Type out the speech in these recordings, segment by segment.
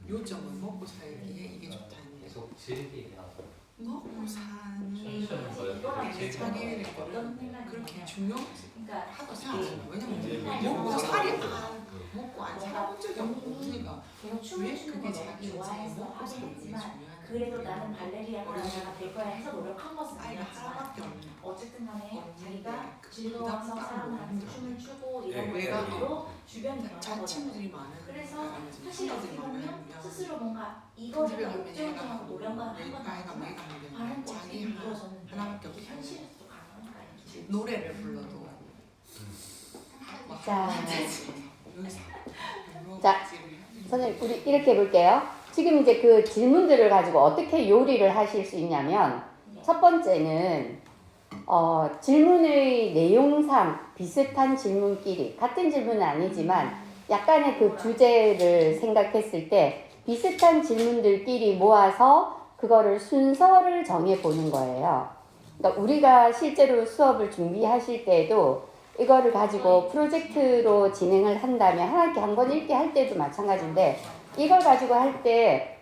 요점은 먹고 살기에 이게 좋다는 게. 계속 질기 나서 먹고 사는 춘추는 자기를 그렇게 중요하다고 생각하잖아. 왜냐면 먹고 살이 먹고 안 살아본 적이 없으니까 왜 그게 자기 인생에 먹고 사는 게 중요하냐. 그래도 나는 발레리아가 될 거야 해서 노력한 것은 아이가 아니었지만 하나밖에 없는 어쨌든 간에 자기가 그 즐거워서 사람한테 춤을 추고 이런 것들로 주변 자친구들이 많은 그래서 사실 어떻게 보면 스스로 뭔가 이거를 목적으로 하고 노력을 한 건 아니지만 다른 것들이 이루어졌는데 하나밖에 없고 현실에서도 가능한 거 아니지. 노래를 불러도 자, 여기서 자, 선생님 우리 이렇게 해볼게요. 지금 이제 그 질문들을 가지고 어떻게 요리를 하실 수 있냐면 첫 번째는 질문의 내용상 비슷한 질문끼리 같은 질문은 아니지만 약간의 그 주제를 생각했을 때 비슷한 질문들끼리 모아서 그거를 순서를 정해 보는 거예요. 그러니까 우리가 실제로 수업을 준비하실 때에도 이거를 가지고 프로젝트로 진행을 한다면 한 학기 한 권 읽기 할 때도 마찬가지인데 이걸 가지고 할 때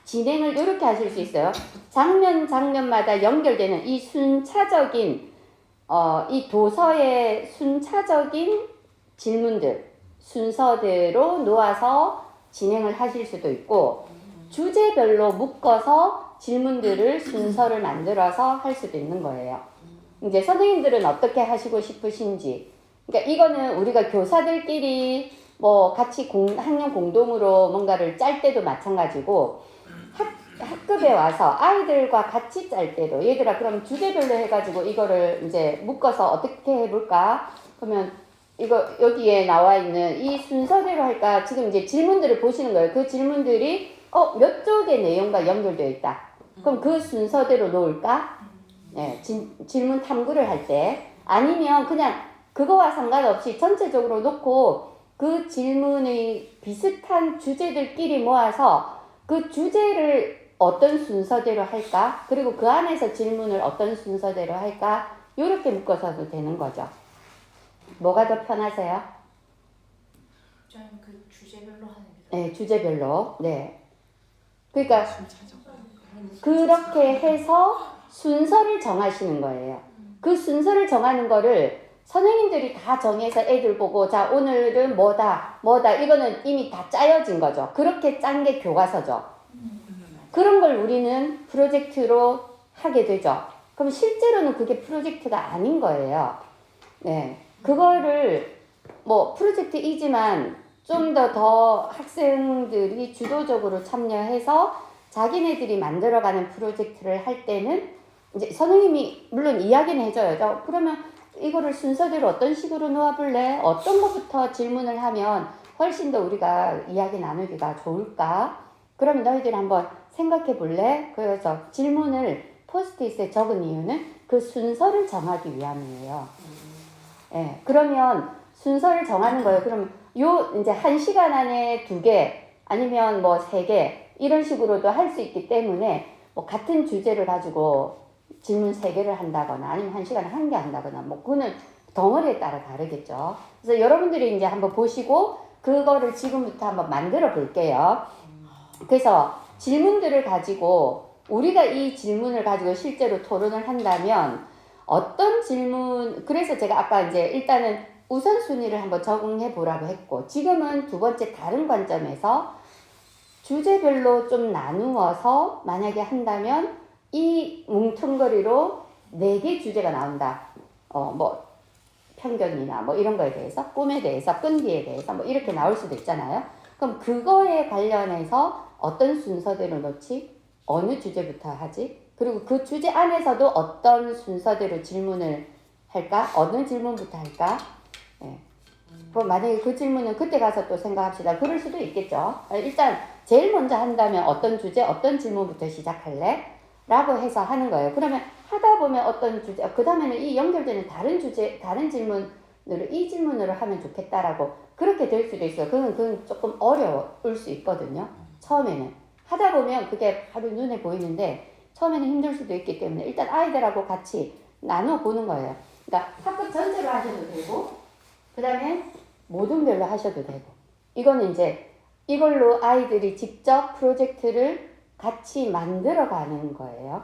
진행을 이렇게 하실 수 있어요. 장면마다 연결되는 이 순차적인 이 도서의 순차적인 질문들 순서대로 놓아서 진행을 하실 수도 있고 주제별로 묶어서 질문들을 순서를 만들어서 할 수도 있는 거예요. 이제 선생님들은 어떻게 하시고 싶으신지. 그러니까 이거는 우리가 교사들끼리 뭐 같이 학년 공동으로 뭔가를 짤 때도 마찬가지고 학급에 와서 아이들과 같이 짤 때도 얘들아 그럼 주제별로 해가지고 이거를 이제 묶어서 어떻게 해볼까? 그러면 이거 여기에 나와 있는 이 순서대로 할까? 지금 이제 질문들을 보시는 거예요. 그 질문들이 몇 쪽의 내용과 연결되어 있다. 그럼 그 순서대로 놓을까? 네, 질문 탐구를 할 때 아니면 그냥 그거와 상관없이 전체적으로 놓고 그 질문의 비슷한 주제들끼리 모아서 그 주제를 어떤 순서대로 할까? 그리고 그 안에서 질문을 어떤 순서대로 할까? 이렇게 묶어서도 되는 거죠. 뭐가 더 편하세요? 저는 그 주제별로 하는 게 네, 주제별로. 네. 그러니까 그렇게 해서 순서를 정하시는 거예요. 그 순서를 정하는 거를 선생님들이 다 정해서 애들 보고 자 오늘은 뭐다 이거는 이미 다 짜여진 거죠. 그렇게 짠 게 교과서죠. 그런 걸 우리는 프로젝트로 하게 되죠. 그럼 실제로는 그게 프로젝트가 아닌 거예요. 네, 그거를 뭐 프로젝트이지만 좀 더 학생들이 주도적으로 참여해서 자기네들이 만들어가는 프로젝트를 할 때는 이제 선생님이 물론 이야기는 해줘야죠. 그러면 이거를 순서대로 어떤 식으로 놓아볼래? 어떤 것부터 질문을 하면 훨씬 더 우리가 이야기 나누기가 좋을까? 그럼 너희들 한번 생각해 볼래? 그래서 질문을 포스트잇에 적은 이유는 그 순서를 정하기 위함이에요. 예, 그러면 순서를 정하는 거예요. 그럼 이제 1시간 안에 2개 아니면 뭐 3개 이런 식으로도 할 수 있기 때문에 뭐 같은 주제를 가지고 질문 3개를 한다거나 아니면 1시간에 1개 한다거나 뭐 그거는 덩어리에 따라 다르겠죠. 그래서 여러분들이 이제 한번 보시고 그거를 지금부터 한번 만들어 볼게요. 그래서 질문들을 가지고 우리가 이 질문을 가지고 실제로 토론을 한다면 어떤 질문, 그래서 제가 아까 이제 일단은 우선순위를 한번 적응해 보라고 했고 지금은 두 번째 다른 관점에서 주제별로 좀 나누어서 만약에 한다면 이 뭉텅거리로 4개 주제가 나온다. 뭐 편견이나 뭐 이런 거에 대해서, 꿈에 대해서, 끈기에 대해서 뭐 이렇게 나올 수도 있잖아요. 그럼 그거에 관련해서 어떤 순서대로 놓지? 어느 주제부터 하지? 그리고 그 주제 안에서도 어떤 순서대로 질문을 할까? 어느 질문부터 할까? 네. 그럼 만약에 그 질문은 그때 가서 또 생각합시다. 그럴 수도 있겠죠. 일단 제일 먼저 한다면 어떤 주제, 어떤 질문부터 시작할래? 라고 해서 하는 거예요. 그러면 하다 보면 어떤 주제, 그 다음에는 이 연결되는 다른 주제, 다른 질문으로 이 질문으로 하면 좋겠다라고 그렇게 될 수도 있어요. 그건 조금 어려울 수 있거든요. 처음에는. 하다 보면 그게 바로 눈에 보이는데 처음에는 힘들 수도 있기 때문에 일단 아이들하고 같이 나눠보는 거예요. 그러니까 학급 전체로 하셔도 되고 그 다음에 모든 별로 하셔도 되고 이거는 이제 이걸로 아이들이 직접 프로젝트를 같이 만들어가는 거예요.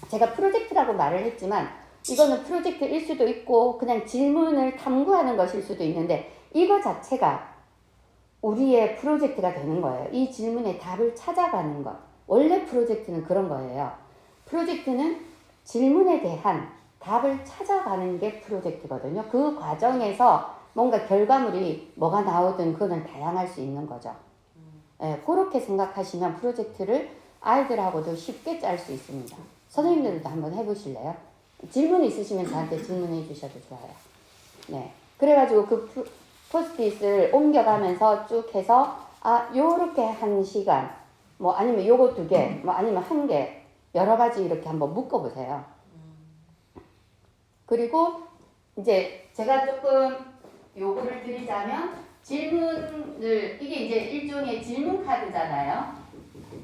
제가 프로젝트라고 말을 했지만 이거는 프로젝트일 수도 있고 그냥 질문을 탐구하는 것일 수도 있는데 이거 자체가 우리의 프로젝트가 되는 거예요. 이 질문에 답을 찾아가는 것. 원래 프로젝트는 그런 거예요. 프로젝트는 질문에 대한 답을 찾아가는 게 프로젝트거든요. 그 과정에서 뭔가 결과물이 뭐가 나오든 그거는 다양할 수 있는 거죠. 예, 그렇게 생각하시면 프로젝트를 아이들하고도 쉽게 짤 수 있습니다. 선생님들도 한번 해보실래요? 질문 있으시면 저한테 질문해 주셔도 좋아요. 네. 그래가지고 그 포스트잇을 옮겨가면서 쭉 해서 요렇게 한 시간 뭐 아니면 요거 2개 뭐 아니면 1개 여러 가지 이렇게 한번 묶어보세요. 그리고 이제 제가 조금 요구를 드리자면 질문을 이게 이제 일종의 질문 카드잖아요.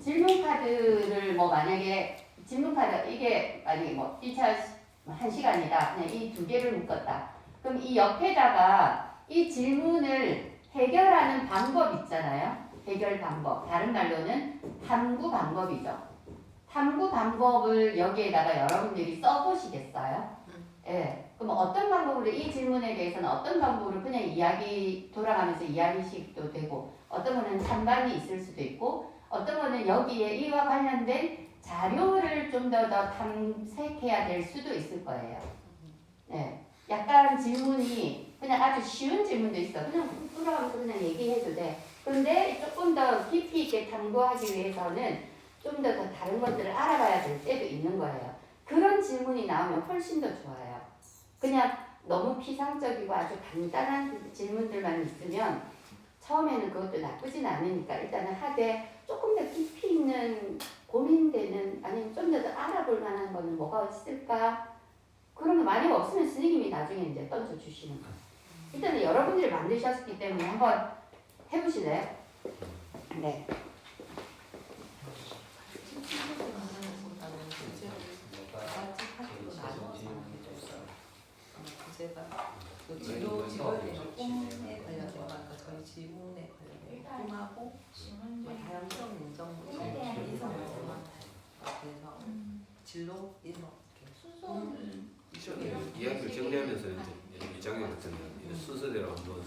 질문 카드를 뭐 만약에 질문 카드 이게 만약에 뭐 1차 1시간이다. 그냥 이 2개를 묶었다. 그럼 이 옆에다가 이 질문을 해결하는 방법 있잖아요. 해결 방법. 다른 말로는 탐구 방법이죠. 탐구 방법을 여기에다가 여러분들이 써보시겠어요? 예. 그럼 어떤 방법으로 이 질문에 대해서는 어떤 방법으로 그냥 이야기 돌아가면서 이야기식도 되고 어떤 거는 찬반이 있을 수도 있고 어떤 거는 여기에 이와 관련된 자료를 좀 더 탐색해야 될 수도 있을 거예요. 예. 약간 질문이 그냥 아주 쉬운 질문도 있어. 그냥 돌아가면서 그냥 얘기해도 돼. 근데 조금 더 깊이 있게 탐구하기 위해서는 좀 더 다른 것들을 알아봐야 될 때도 있는 거예요. 그런 질문이 나오면 훨씬 더 좋아요. 그냥 너무 피상적이고 아주 간단한 질문들만 있으면 처음에는 그것도 나쁘진 않으니까 일단은 하되 조금 더 깊이 있는 고민되는 아니면 좀 더 알아볼 만한 거는 뭐가 있을까? 그런 거 많이 없으면 선생님이 나중에 이제 던져주시는 거예요. 일단은 여러분들이 만드셨기 때문에 한번 해보실래요? 네. 제가 그 진로 직업의 꿈에 관련된 거니까 저희 지문에 관련된 꿈하고 다양성 인정 인성 그래서 진로 이야기를 정리하면서 이제 이장님 같은 경우는 순서대로 한번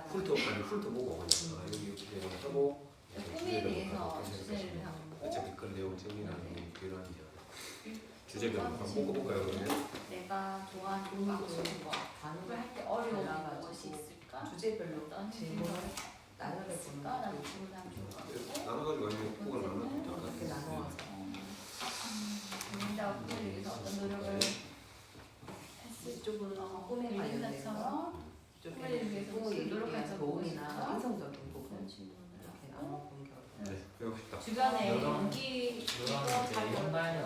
훑어보고 여기 하고 꿈에 대해서 주제를 하고 어차피 그런 내용 정리하는 필요한 주제별로 한번 묶어볼까요 그러면? 내가 좋아하는 방송 반응을 할 때 어려운 것이 있을까? 주제별로 어떤 질문을 나눠서 있을까라는 질문을 하면 좋을 것 같고 나눠가지고 아니면 북을 나눠서 이렇게 나눠서 고민자와 꿈을 위해서 어떤 노력을 했을지 이쪽은 꿈에 꿈의 관련된 유전자처럼 꿈을 위해서 무슨 노력할 수 도움이나 있을까? 인성적인 부분 그런 질문을 이렇게 하고 나눠본 결과 네, 배웁시다. 주변에 이런- 연기 이런 이제 현발력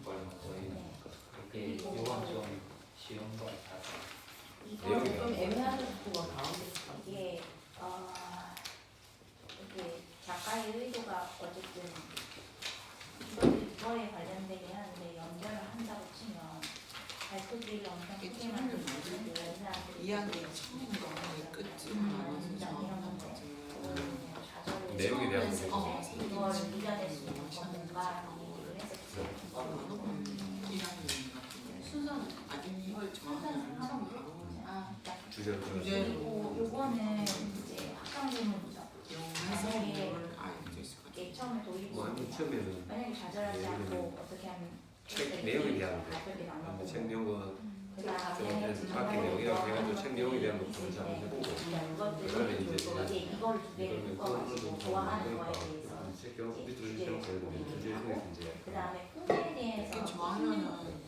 네. 이렇게 이건 좀 쉬운 것 같아서 이거는 내용이 좀 애매한 부가 가운데 이게 이게 작가의 의도가 어쨌든 이거에 관련되게 하는데 연결을 한다고 치면 발표들이 엄청 크게 만들고 사람들이 이야기의 처음과 끝을 나눠서 정하는 내용에 대한 거죠. 부분. 이걸 이겨낼 수 있는 뭔가 얘기를 해서 순서는 아니 이걸 순서는 하던 거. 주제로 그리고 요거는 이제 학강 질문이죠. 만약에 이게 처음에 도입 뭐 아니면 처음에는 만약에 좌절하지 않고 어떻게 하면 책 내용에 대한 발표를 나눠보고 책 내용은 그다음에 좀 밖에 내용이라고 해가지고 책 내용에 대한 부분을 잘 해보고 그다음에 이제 이걸 두 개를 이거는 묶어가지고 좋아하는 거에 대해서 책 경험 밑으로 시작해서 주제에 대해서 이제 그다음에 꿈에 대해서 이게 좋아하면은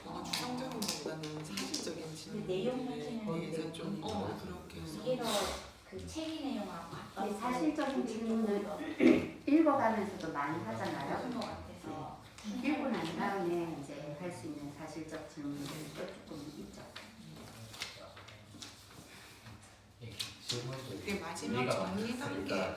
뭔가 추상적인 것보다는 사실적인 그 내용 질문에 자체는 대해서 좀 그렇게 이게 더 그 책의 내용하고 가까운 네, 사실적인 질문을 읽어가면서도 많이 하잖아요. 것 같아서 읽고 난 다음에 이제 할 수 있는 사실적 질문들도 조금 있죠. 질문도 이게 마지막 정리 단계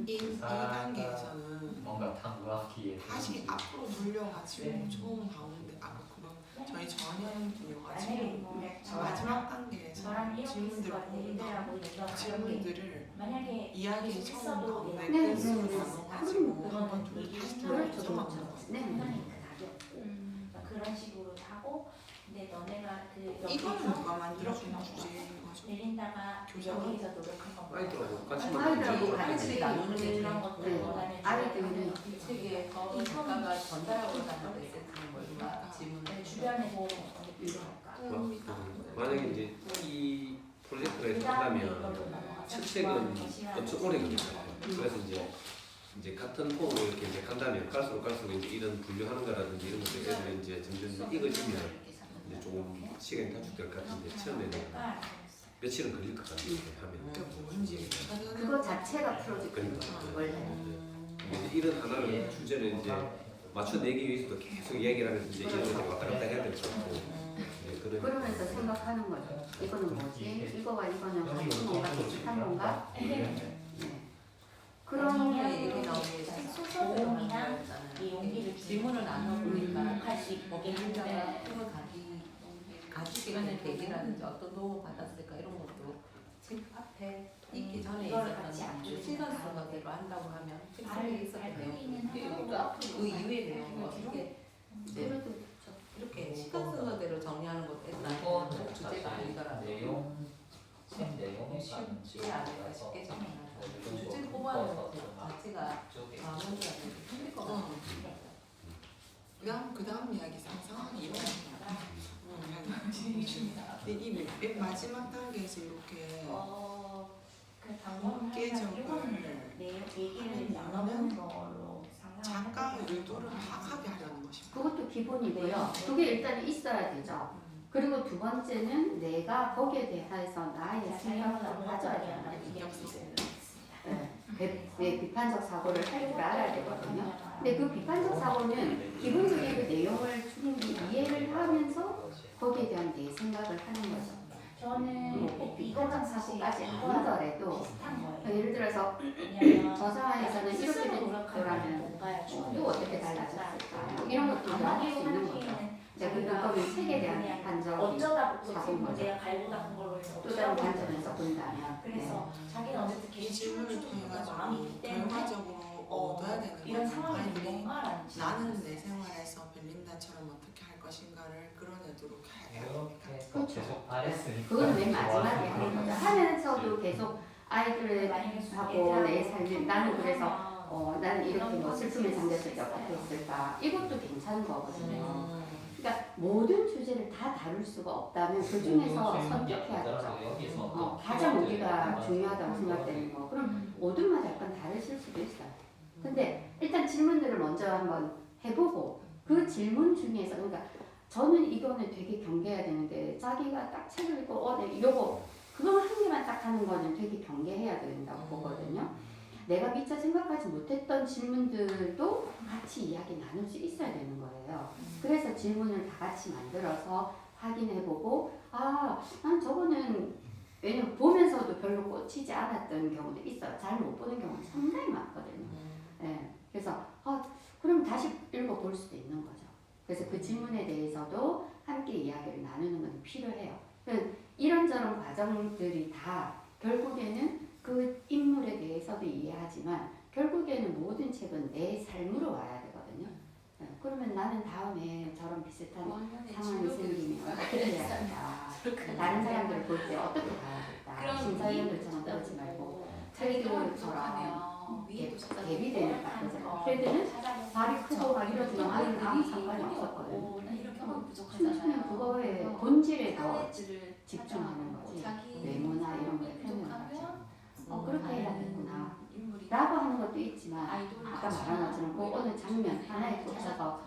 이 단계에서는 뭔가 탐구하기에 다시 앞으로 돌려가지고 처음 가운데 그런 저희 전형이어가지고 만약에 뭐 마지막 단계에서 저랑 이렇게 질문들을 있을 때 보면 얘들하고 연락을 질문들을 만약에 이야기 처음 했어도 나오는데 네, 글쓰고 네, 네. 나눠가지고 그건 한번 좀 다시 그렇죠, 들어보고 그렇죠. 네. 분명히 그 가격고 그런 식으로 하고 근데 너네가 그 이거는 여기서 누가 만들어준 주제인 거죠? 멜린다가 교사가? 여기서 노력한 거 아이들하고 같이 아이들하고 만들고 같이 나누는 게 그런 것들 네. 원하는 아이들은 이 책에서 작가가 전달하고 가는 메시지는 뭘까 질문을 주변에 뭐 어떻게 필요할까 꿈이다. 만약에 이제 이 프로젝트가 들어가면 첫 책은 엄청 오래 걸릴 것 같아요. 그래서 이제 같은 폼으로 이렇게 이제 간다면 갈수록 이제 이런 분류하는 거라든지 이런 것들 애들이 이제 점점 익어지면 이제 조금 시간이 단축될 것 같은데 처음에는 며칠은 걸릴 것 같아요. 하면 그게 뭔지 찾아내는 그거 자체가 프로젝트인 그러니까. 거죠, 원래. 이제 이런 하나를 주제를 이제 맞춰내기 위해서도 계속 이야기를 하면서 이제 이런 것들 왔다 갔다 해야 될 것 같고 이제 그런 그러면서 생각하는 거죠. 이거는 뭐지? 이거와 이거는 같은 건가 비슷한 건가? 네. 그런 얘기 나오는데 소설이랑 이 용기를 질문을 나눠보니까 할 수 있게 한다가 꿈을 가지게 되는 계기라든지 어떤 도움을 받았을까 이런 것도 책 앞에 있기 전에 이거를 같이 안 있었던 주니까. 시간 순서대로 한다고 하면 책 속에 발 있었던 크기는 내용이 앞으로 그 이후의 내용을 어떻게 그래도 이렇게 시간 순서대로 정리하는 것도 일단 꼭 주제가 아니더라도 내용, 책 내용에 쉽지 않을까 싶게 정리하고 주제 뽑아내는 것 자체가 마무리가 되게 힘들 것 같아요. 그다음 이야기 상상하기 근데 이 맨 마지막 단계에서 이렇게 그 방법을 문계적을 얘기를 나눠보는 걸로 작가의 의도를 파악하게 하려는 것입니다. 그것도 기본이고요. 그게 일단 있어야 되죠. 그리고 두 번째는 내가 거기에 대해서 나의 생각을 가져야 된다. 네, 비판적 사고를 할 줄 알아야 되거든요. 근데 그 비판적 사고는 기본적인 그 내용을 충분히 이해를 하면서 거기에 대한 내 생각을 하는 거죠. 저는 꼭 비판적 사고까지 아니더라도 비슷한 거예요. 예를 들어서 왜냐면 저 상황에서는 이렇게 스스로 된 노력하면 거라면 뭔가야 또 어떻게 달라졌을까 뭐 이런 것도 할 수 있는 거죠. 그거는 책에 대한 비판적인 어쩌다 보고 사고인 지금 거죠. 내가 갈고 닦은 걸로 해서 또 다른 관점에서 본다면 그래서 자기는 어쨌든 이 계속 질문을 통해 마음이 있기 가지고 때문에 결과적으로 얻어야 되는 이런 것은 상황이 아이들이 뭔가라는 나는 내 생활에서 벨린다처럼 어떻게 할 것인가를 그런 애도록 해야 됩니다. 이렇게 그렇죠. 계속 바랬으니까 그거는 맨 마지막에 하는 거죠. 하면서도 계속 아이들을 하고 내 삶을 나는 그래서 나는 이렇게 뭐 슬픔에 잠겼을 때 어떻게 했을까 이것도 괜찮은 거거든요. 그러니까 모든 주제를 다 다룰 수가 없다면 그 중에서 선택해야 되죠. 가장 우리가 중요하다고 생각되는 거 그럼 모든마다 약간 다르실 수도 있어요. 근데 일단 질문들을 먼저 한번 해보고 그 질문 중에서 그러니까 저는 이거는 되게 경계해야 되는데 자기가 딱 책을 읽고 네, 요거 그거 한 개만 딱 하는 거는 되게 경계해야 된다고 보거든요. 내가 미처 생각하지 못했던 질문들도 같이 이야기 나눌 수 있어야 되는 거예요. 그래서 질문을 다 같이 만들어서 확인해보고 난 저거는 왜냐면 보면서도 별로 꽂히지 않았던 경우도 있어요. 잘 못 보는 경우는 상당히 많거든요. 네. 그래서 그럼 다시 읽어볼 수도 있는 거죠. 그래서 그 질문에 대해서도 함께 이야기를 나누는 건 필요해요. 이런저런 과정들이 다 결국에는 그 인물에 대해서도 이해하지만 결국에는 모든 책은 내 삶으로 와야 되거든요. 네. 그러면 나는 다음에 저런 비슷한 상황이 생기면 어떻게 해야겠다. 다른 사람들을 볼 때 어떻게 가야겠다. 심사위원들처럼 그러지 말고 트레이드처럼 대비되는 거죠. 트레이드는 발이 크고 막 이러지만 아이는 아무 상관이 없었거든요. 춤추는 그거에 본질에 더 집중하는 거지. 외모나 이런 거에 표현하죠. 그렇게 해야겠구나 라고 하는 것도 있지만 아까 말한 것처럼 그 어느 장면 하나에 꽂혀서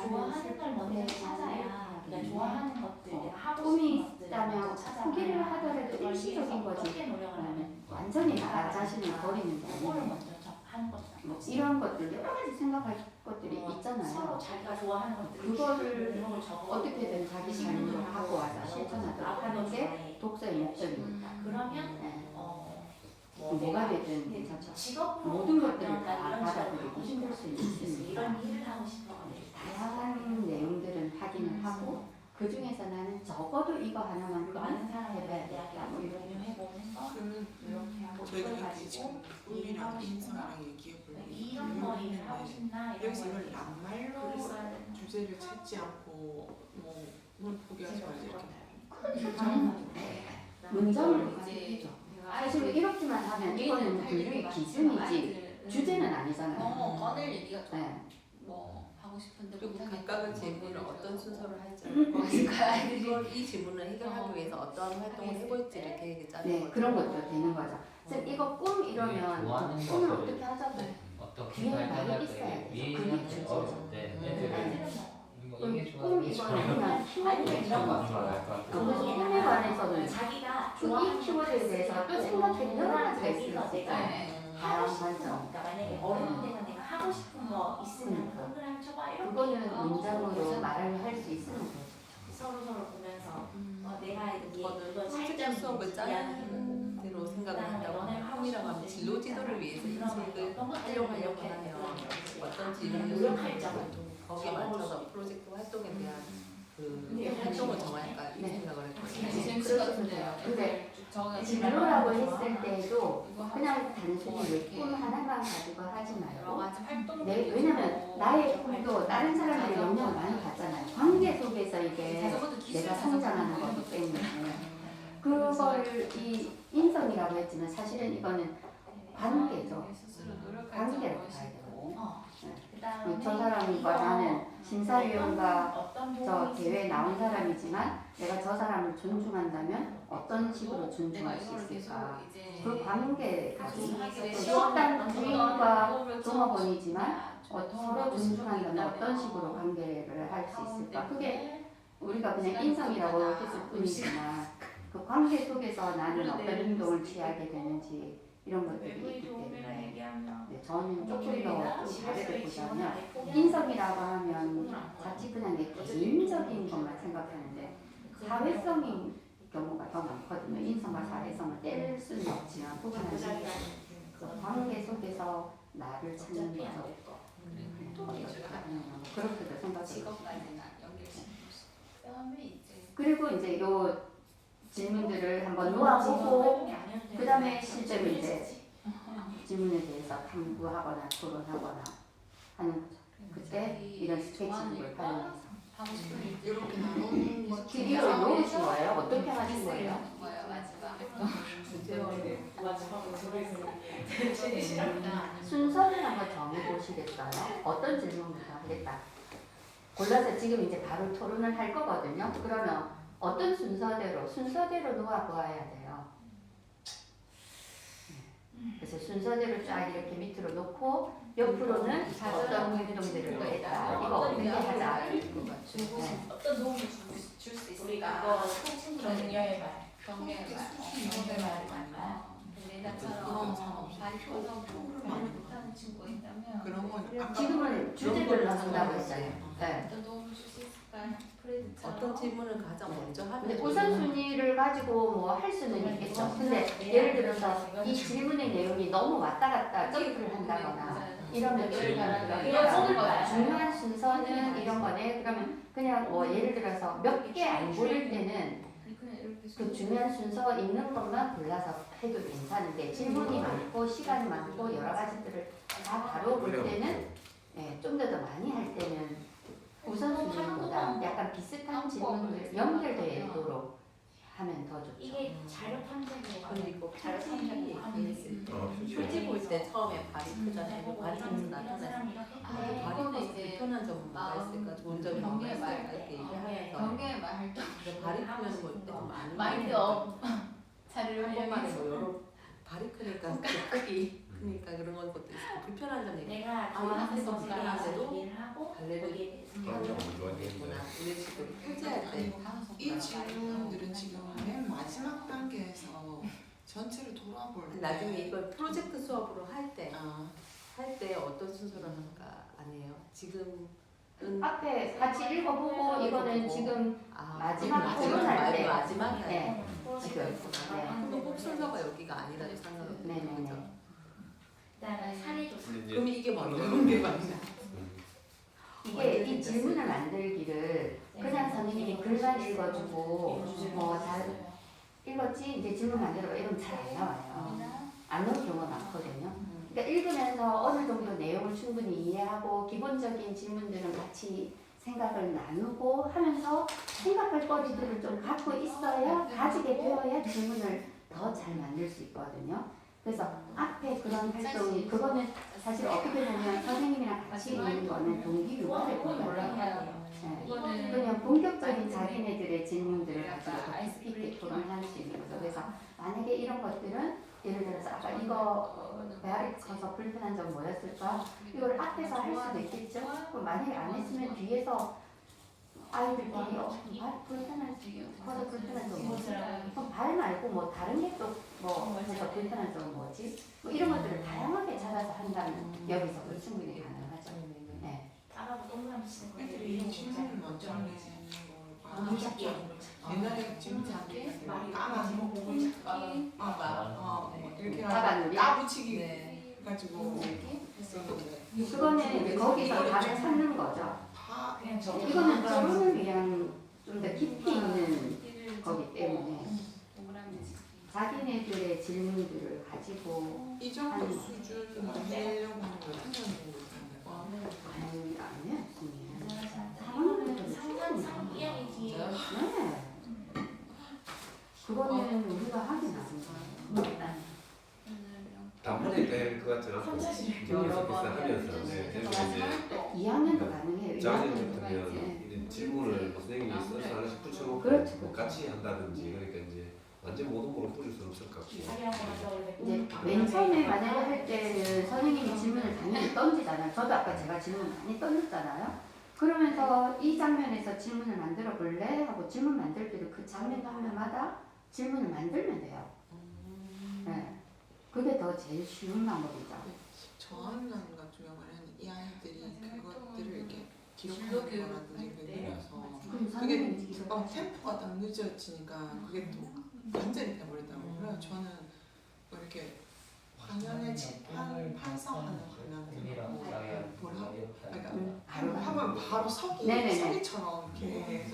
좋아하는 걸 먼저 찾아야 내가 좋아하는 것들 내가 하고 꿈이 싶은 것들 있다면 먼저 찾아봐야 포기를 하더라도 그걸 일시적인 위해서 거지 어떻게 노력을 하면 완전히 나 자신을 버리는 게 그거를 아니고 먼저 하는 거죠. 뭐 이런 것들 여러 가지 생각할 것들이 서로 있잖아요. 자기가 좋아하는 것들 그거를 어떻게든 자기 삶으로 갖고 와서 실천하도록 하는 게 독서의 목적입니다. 그러면 네. 내가 되든 괜찮죠. 직업으로 모든 것들을 가면 다 이런 받아들이고 식으로 힘들 수 있으니까 이런 일을 하고 싶어. 다양한 내용들은 하기 확인을 하고 그 중에서 나는 적어도 이거 하나만큼은 많은 사람들의 해봐야겠다. 이야기하고 뭐 이런 공유해보는 거 그러면 이렇게 하고 저희가 그걸 이렇게 지금 가지고 꿈이랑 하고 싶구나. 인성이랑 얘기해 보려고 이런 거 일을 하고 싶나 이런 여기서 거 이걸 낱말로 주제를 찾지 않고 뭘 포기하지 말자 이렇게 문장으로 해줘. 사실 이렇게만 하면 이거는 분류의 기준이지 주제는 아니잖아요. 꺼낼 얘기가 좀 네. 뭐 하고 싶은데 그리고 못하겠다. 각각의 질문을 어떤 순서를 할지 그러니까 이걸 이 질문을 해결하기 위해서 어떤 활동을 해볼지를 계획에 짜는 네, 거죠. 그런 것도 되는 거죠. 쌤 이거 꿈 이러면 좋아하는 꿈을 것을 어떻게 하자고? 어떻게 뒤에 발견할 말이 때 있어야 돼요. 위에 그게 있는 주제죠. 어려울 때 애들은 이거 이게 좋아 꿈 이게 이거는 좋아 그냥 키워드에 이런 거 있는 알것 거죠. 같고 그래서 꿈에 관해서는 자기가 이 키워드에 대해서 또 생각해 여러 가지가 있을 수 내가 있어요. 다양한 관점. 그러니까 만약에 어려운 데가 내가 하고 싶은 거 있으면 동그라미 쳐봐 이렇게 그거는 문장으로 말을 할 수 있으면 되죠. 서로 보면서 내가 이게 저는 이걸 실제 살짝 수업을 이야기해보고 짜는 대로 생각을 한다고 꿈이라고 하면 진로 지도를 위해서 이 책을 활용하려고 하면 어떤 질문을 노력할 점은 거기에 맞춰서 프로젝트 활동에 대한 그 활동을 정할까 이 네. 생각을 했거든요. 그러시면 돼요. 근데 진로라고 했을 때도 그냥 단순히 왜 꿈 하나만 가지고 하지 여러 말고 가지 활동. 왜냐면 나의 꿈도 다른 사람들의 영향을 많이 받잖아요. 관계 속에서 이게 내가 성장하는 거기 때문에 그거를 이 인성이라고 했지만 사실은 이거는 관계죠. 관계라고 봐야 되거든요. 저 사람과 나는 심사위원과 저 대회에 나온 사람이지만 내가 저 사람을 존중한다면 어떤 식으로 존중할 수 있을까? 그 관계가 식당 주인과 종업원이지만 서로 존중한다면 어떤 식으로 관계를 할 수 있을까? 그게 우리가 그냥 인성이라고 했을 뿐이지만 그 관계 속에서 나는 어떤 행동을 취하게 되는지 이런 것들이 있기 때문에 네, 저는 조금 더 다르게 보자면 인성이라고 하면 자칫 그냥 내 개인적인 것만 생각하는데 사회성인 경우가 더 많거든요. 인성과 사회성을 뗄 수는 없지만 구분하는 그 관계 속에서 나를 찾는 거죠. 그렇게도 생각해요. 직업까지나 연결시키면 이제 그리고 이제 요 질문들을 한번 놓아보고 그 다음에 실제로 이제 질문에 대해서 탐구하거나 토론하거나 하는 거죠. 그때 이런 스케치북을 활용해서 하고 싶은 일 이렇게 나누는 것 기리를 놓으신 거예요? 어떻게 하신 거예요? 거예요 마지막. 순서를 한번 정해보시겠어요? 어떤 질문부터 하겠다. 골라서 지금 이제 바로 토론을 할 거거든요. 그러면 어떤 순서대로 놓아보아야 돼요. 그래서 순서대로 쫙 이렇게 밑으로 놓고 옆으로는 어떤 활동들을 또 했다. 이거 어떻게 하자. 네. 어떤 도움을 줄 수 있을까? 이거 정리할 말. 경계의 말, 경계의 말. 내가처럼 발표도 말을 못하는 친구가 있다면 그런 건 아까 지금은 주제별로 한다고 했잖아요. 네. 어떤 도움을 줄 수 있을까? 프레드처럼 어떤 질문을 가장 먼저 하면 근데 우선순위를 가지고 뭐 할 수는 있겠죠. 근데 예를 들어서 이 질문의 내용이 너무 왔다 갔다 점프를 한다거나 이러면 중요한 순서는 이런 거네. 그러면 그냥 뭐 예를 들어서 몇 개 안 고를 때는 그 중요한 순서 있는 것만 골라서 해도 괜찮은데 질문이 많고 시간이 많고 여러 가지들을 다 다뤄볼 때는 좀 더 많이 할 때는 우선순위보다 약간 비슷한 질문들 연결되도록 하면 더 좋죠. 이게 자료 탐색으로 그리고 자료 탐색으로 하는 있을 때 어, 표지 볼 때 처음에 발이 크잖아요. 그 발이 크면서 이런 나타나요. 사람이 이렇게 발이 이거는 커서 이제 불편한 점은 뭐가 있을까? 좋은 점이 뭐가 경계의 있을까? 말. 이렇게 얘기하면서 경계의 말 활동. 그래서 발이 크면 볼때 많이 마인드업 자료를 한 번만에 활용해서 뭐 여러 발이 크니까 크기. 그러니까 그런 것도 있고 불편한 점 얘기. 내가 좋아하는 좋아하는 거 불편한데도 얘기를 하고 발레를 거기에 대해서 그런 점은 좋아하겠네. 있구나 이런 식으로 표지할 때 이 질문들은 지금 맨 마지막 단계에서 전체를 돌아볼 때 나중에 이걸 프로젝트 수업으로 할 때 아, 어떤 순서로 하는가 아니에요? 지금은 앞에 같이 읽어보고 이거는 지금 마지막 지금 토론할 말고 때. 마지막에 네. 지금 네. 그럼 꼭 순서가 여기가 아니라도 상관없는 네네네. 거죠. 그다음에 사례 조사. 근데 이제 그럼 이게 먼저 하는 게 거는 맞나? 이게 이 질문을 만들기를 그냥 글만 읽어주고 뭐 잘 읽었지 이제 질문 만들어봐 이러면 잘 안 나와요. 안 나올 경우가 많거든요. 그러니까 읽으면서 어느 정도 내용을 충분히 이해하고 기본적인 질문들은 같이 생각을 나누고 하면서 생각할 거리들을 좀 갖고 있어야 가지게 되어야 질문을 더 잘 만들 수 있거든요. 그래서 앞에 그런 활동이 그거는 사실 어떻게 보면 선생님이랑 같이 있는 거는 동기 유발을 올라가요. 그냥 본격적인 자기네들의 질문들을 가지고 깊이 있게 토론할 수 있는 거죠. 그래서 만약에 이런 것들은 예를 들어서 아까 이거 배알이 커서 불편한 점 뭐였을까? 이걸 앞에서 할 수도 있겠죠. 그럼 만약에 안 했으면 뒤에서 아이들끼리 발 불편한 커서 불편한 점 뭐지? 그럼 발 말고 뭐 다른 게 또 뭐 해서 불편한 점은 뭐지? 뭐 이런 것들을 다양하게 찾아서 한다면 여기서도 충분히 가능하죠. 네. 따라고 동그라미치는 거 애들이 질문을 먼저 하는 거 옛날에 진짜 까만 이렇게 까만 까붙이기 네. 해가지고 했었는데 그거는 이제 거기서 답을 찾는 거죠. 그냥 저 이거는 토론을 위한 좀 더 깊이 있는 거기 때문에 자기네들의 질문들을 가지고 이 정도 수준으로 하려고 하는 걸 한번 정도 아니면 상상 이야기지. 네. 그거는 우리가 하긴 합니다. 단번에 될 것 같죠. 계속해서 하면서 그리고 이제 2학년도 가능해요. 2학년 같으면 이런 질문을 선생님이 써서 하나씩 붙여놓고 그렇죠. 뭐 같이 한다든지 그러니까 이제 완전 모든 걸로 뿌릴 수는 없을 것 같고. 이제 맨 처음에 만약에 할 때는 선생님이 질문을 당연히 던지잖아요. 저도 아까 제가 질문 많이 던졌잖아요. 그러면서 이 장면에서 질문을 만들어 볼래? 하고 질문 만들 때도 그 장면 장면마다 질문을 만들면 돼요. 네. 그게 더 제일 쉬운 방법이죠. 저학년 같은 경우에는 이 아이들이 그것들을 이렇게 기록하는 거라든지 그게 느려서 그럼 그게 선생님이 템포가 딱 늦어지니까 그게 또 완전히 돼버리더라고요. 그래서 저는 뭐 이렇게 화면에 판성하는 화면들하고 보라고 그러니까 하면 바로 서기처럼 계속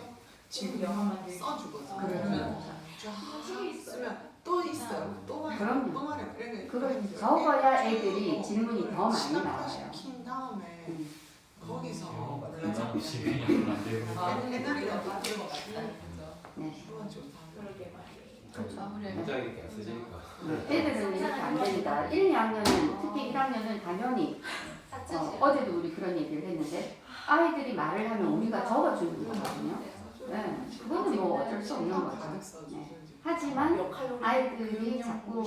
지금 써주거든요. 그러면 쫙 쓰면 또 있어요. 또 말해. 또 말해. 그걸 적어야 애들이 질문이 더 많이 나와요. 시킨 다음에 거기서 그냥 시간이 안 되고. 옛날에 맞는 것 같다. 네. 문장이 이렇게 안 쓰지니까. 애들은 이렇게 안 되니까 1, 2학년은 특히 1학년은 당연히 어제도 우리 그런 얘기를 했는데 아이들이 말을 하면 우리가 적어주는 거거든요. 네. 그거는 뭐 어쩔 수 없는 거죠. 네. 하지만 아이들이 자꾸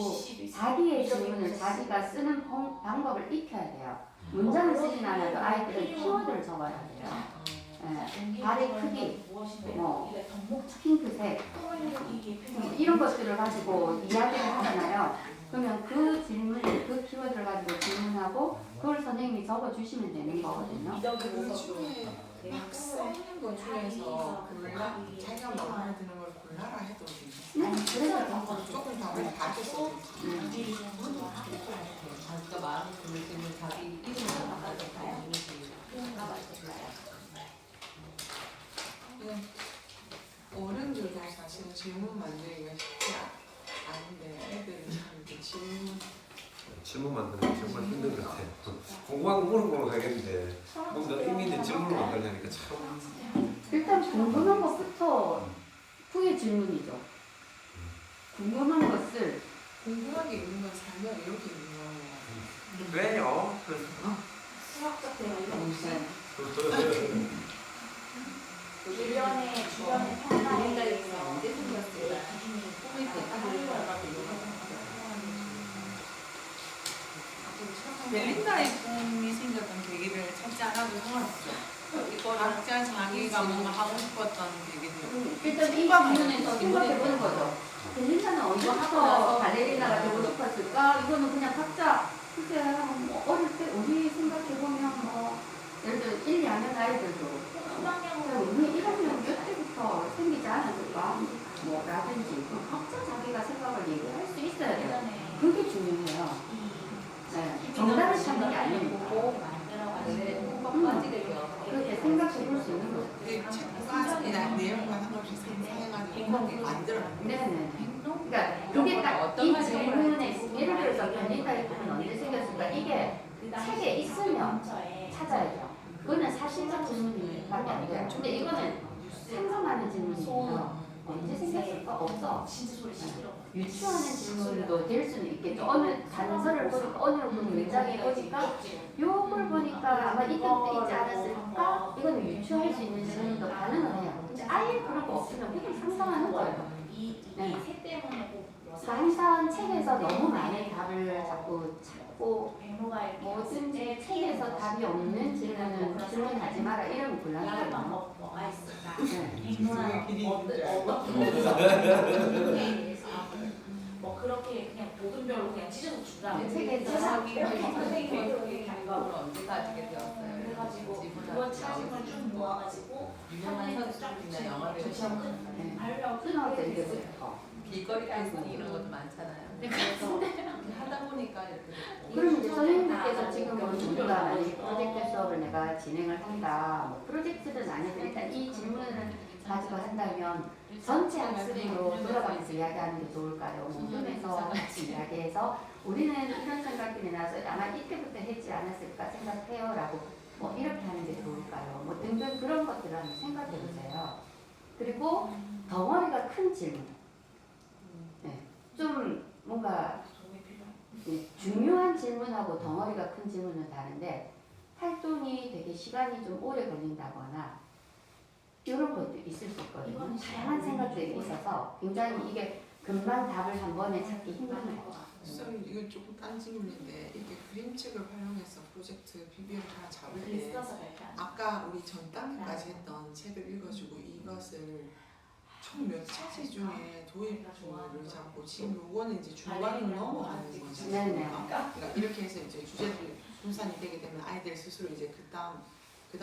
자기의 질문을 자기가 쓰는 방법을 익혀야 돼요. 문장을 쓰진 않아도 아이들은 키워드를 적어야 돼요. 네. 발의 크기, 뭐 핑크색 이런 것들을 가지고 이야기를 하잖아요. 그러면 그 질문, 그 키워드를 가지고 질문하고 그걸 선생님이 적어주시면 되는 거거든요. 그 중에 막 써있는 것 중에서 골라 자기가 마음에 드는 걸 골라라 해도 그래서 조금 답을 가졌어. 자기가 마음에 드는 답이 이름을 바꿔줄까요? 어른들도 사실은 질문 만들기가 쉽지 않은데 애들은 참 질문 만드는 게 정말 힘든 것 같아요. 공부하는 거 물어보러 가겠는데 좀 더 의미 있는 질문을 만들려니까 참. 일단 궁금한 것부터 후에 질문이죠. 궁금한 것을 궁금한 게 있는 건 살면 이렇게 있는 거예요. 왜요? 수학적 대화 이런 주변의 평가에 대해서 언제 생겼어요? 꿈을 멜린다의 꿈이 생겼던 계기를 찾지 않아도 상관없죠. 각자 자기가 뭔가 하고 싶었던 계기들. 일단 이 방면에서 생각해보는 거죠. 벨린다는 이거 하고 발레리나가 되고 싶었을까? 이거는 그냥 각자 글쎄 뭐 어릴 때 우리 생각해보면 뭐 예를 들어 1, 2학년 아이들도 우리 1학년 몇 때부터 생기지 않았을까? 뭐 라든지 각자 자기가 생각을 얘기할 수 있어야 돼요. 그게 중요해요. 네, 정답을 찾는 게 아니니까. 그렇게 생각해 볼 수 있는 거죠. 책과 내용과 상관없이 없이 상상해가지고 만들어낸 거예요. 네네. 그러니까 그게 딱 이 질문에 예를 들어서 변리타의 부분 언제 생겼을까? 이게 책에 있으면 찾아야 돼요. 그거는 사실적 질문밖에 안 돼요. 근데 이거는 상상하는 질문이에요. 언제 생겼을까? 없어. 유추하는 질문도 될 수는 있겠죠. 어느 단서를 보니까 어느 문장에 보니까 요걸 보니까 아마 이때부터 있지 않았을까? 이거는 유추할 수 있는 질문도 가능은 해요. 근데 아예 그런 거 없으면 그냥 상상하는 거예요. 네. 이새 때문에 항상 책에서 너무 많은 답을 자꾸 찾고 백로가 뭐든지 책에서 답이 없는 질문하지 마라 이러면 곤란하거든요. 뭐가 있을까? 네. 백로나 뭐 그렇게 그냥 모든별로 그냥 찢어서 준다. 책에서 선생님이 감각을 언제 가지게 되었어요? 그래가지고 그걸 차sim을 쭉 모아가지고 유명한 선수들이나 영화 배우시는 발명 끊어져 이제부터. 길거리 댄스 이런 것도 많잖아요. 그래서 하다 보니까 이렇게 됐고. 그럼 이제 선생님께서 지금 우리가 만약에 프로젝트 수업을 내가 진행을 한다. 뭐 프로젝트는 아니고 일단 이 질문을 가지고 한다면 전체 학습으로 돌아가면서 이야기하는 게 좋을까요? 모둠에서 같이 이야기해서 우리는 이런 생각들이 나서 아마 이때부터 했지 않았을까 생각해요 라고 뭐 이렇게 하는 게 좋을까요? 뭐 등등 그런 것들을 한번 생각해 보세요. 그리고 덩어리가 큰 질문. 네. 좀 뭔가 중요한 질문하고 덩어리가 큰 질문은 다른데 활동이 되게 시간이 좀 오래 걸린다거나 이런 것도 있을 수 있거든요. 다양한 생각들이 있어서 굉장히 이게 금방 답을 한 번에 찾기 힘든 거예요. 쌤 이거 조금 딴 질문인데 이렇게 그림책을 활용해서 프로젝트 PB를 하나 잡을 때 아까 우리 전 단계까지 했던 책을 읽어주고 이것을 총 몇 차지 중에 도입부를 잡고 지금 요거는 이제 중간으로 넘어가는 거잖아요. 네네. 그러니까 이렇게 해서 이제 주제들이 분산이 되게 되면 아이들 스스로 이제 그 다음 또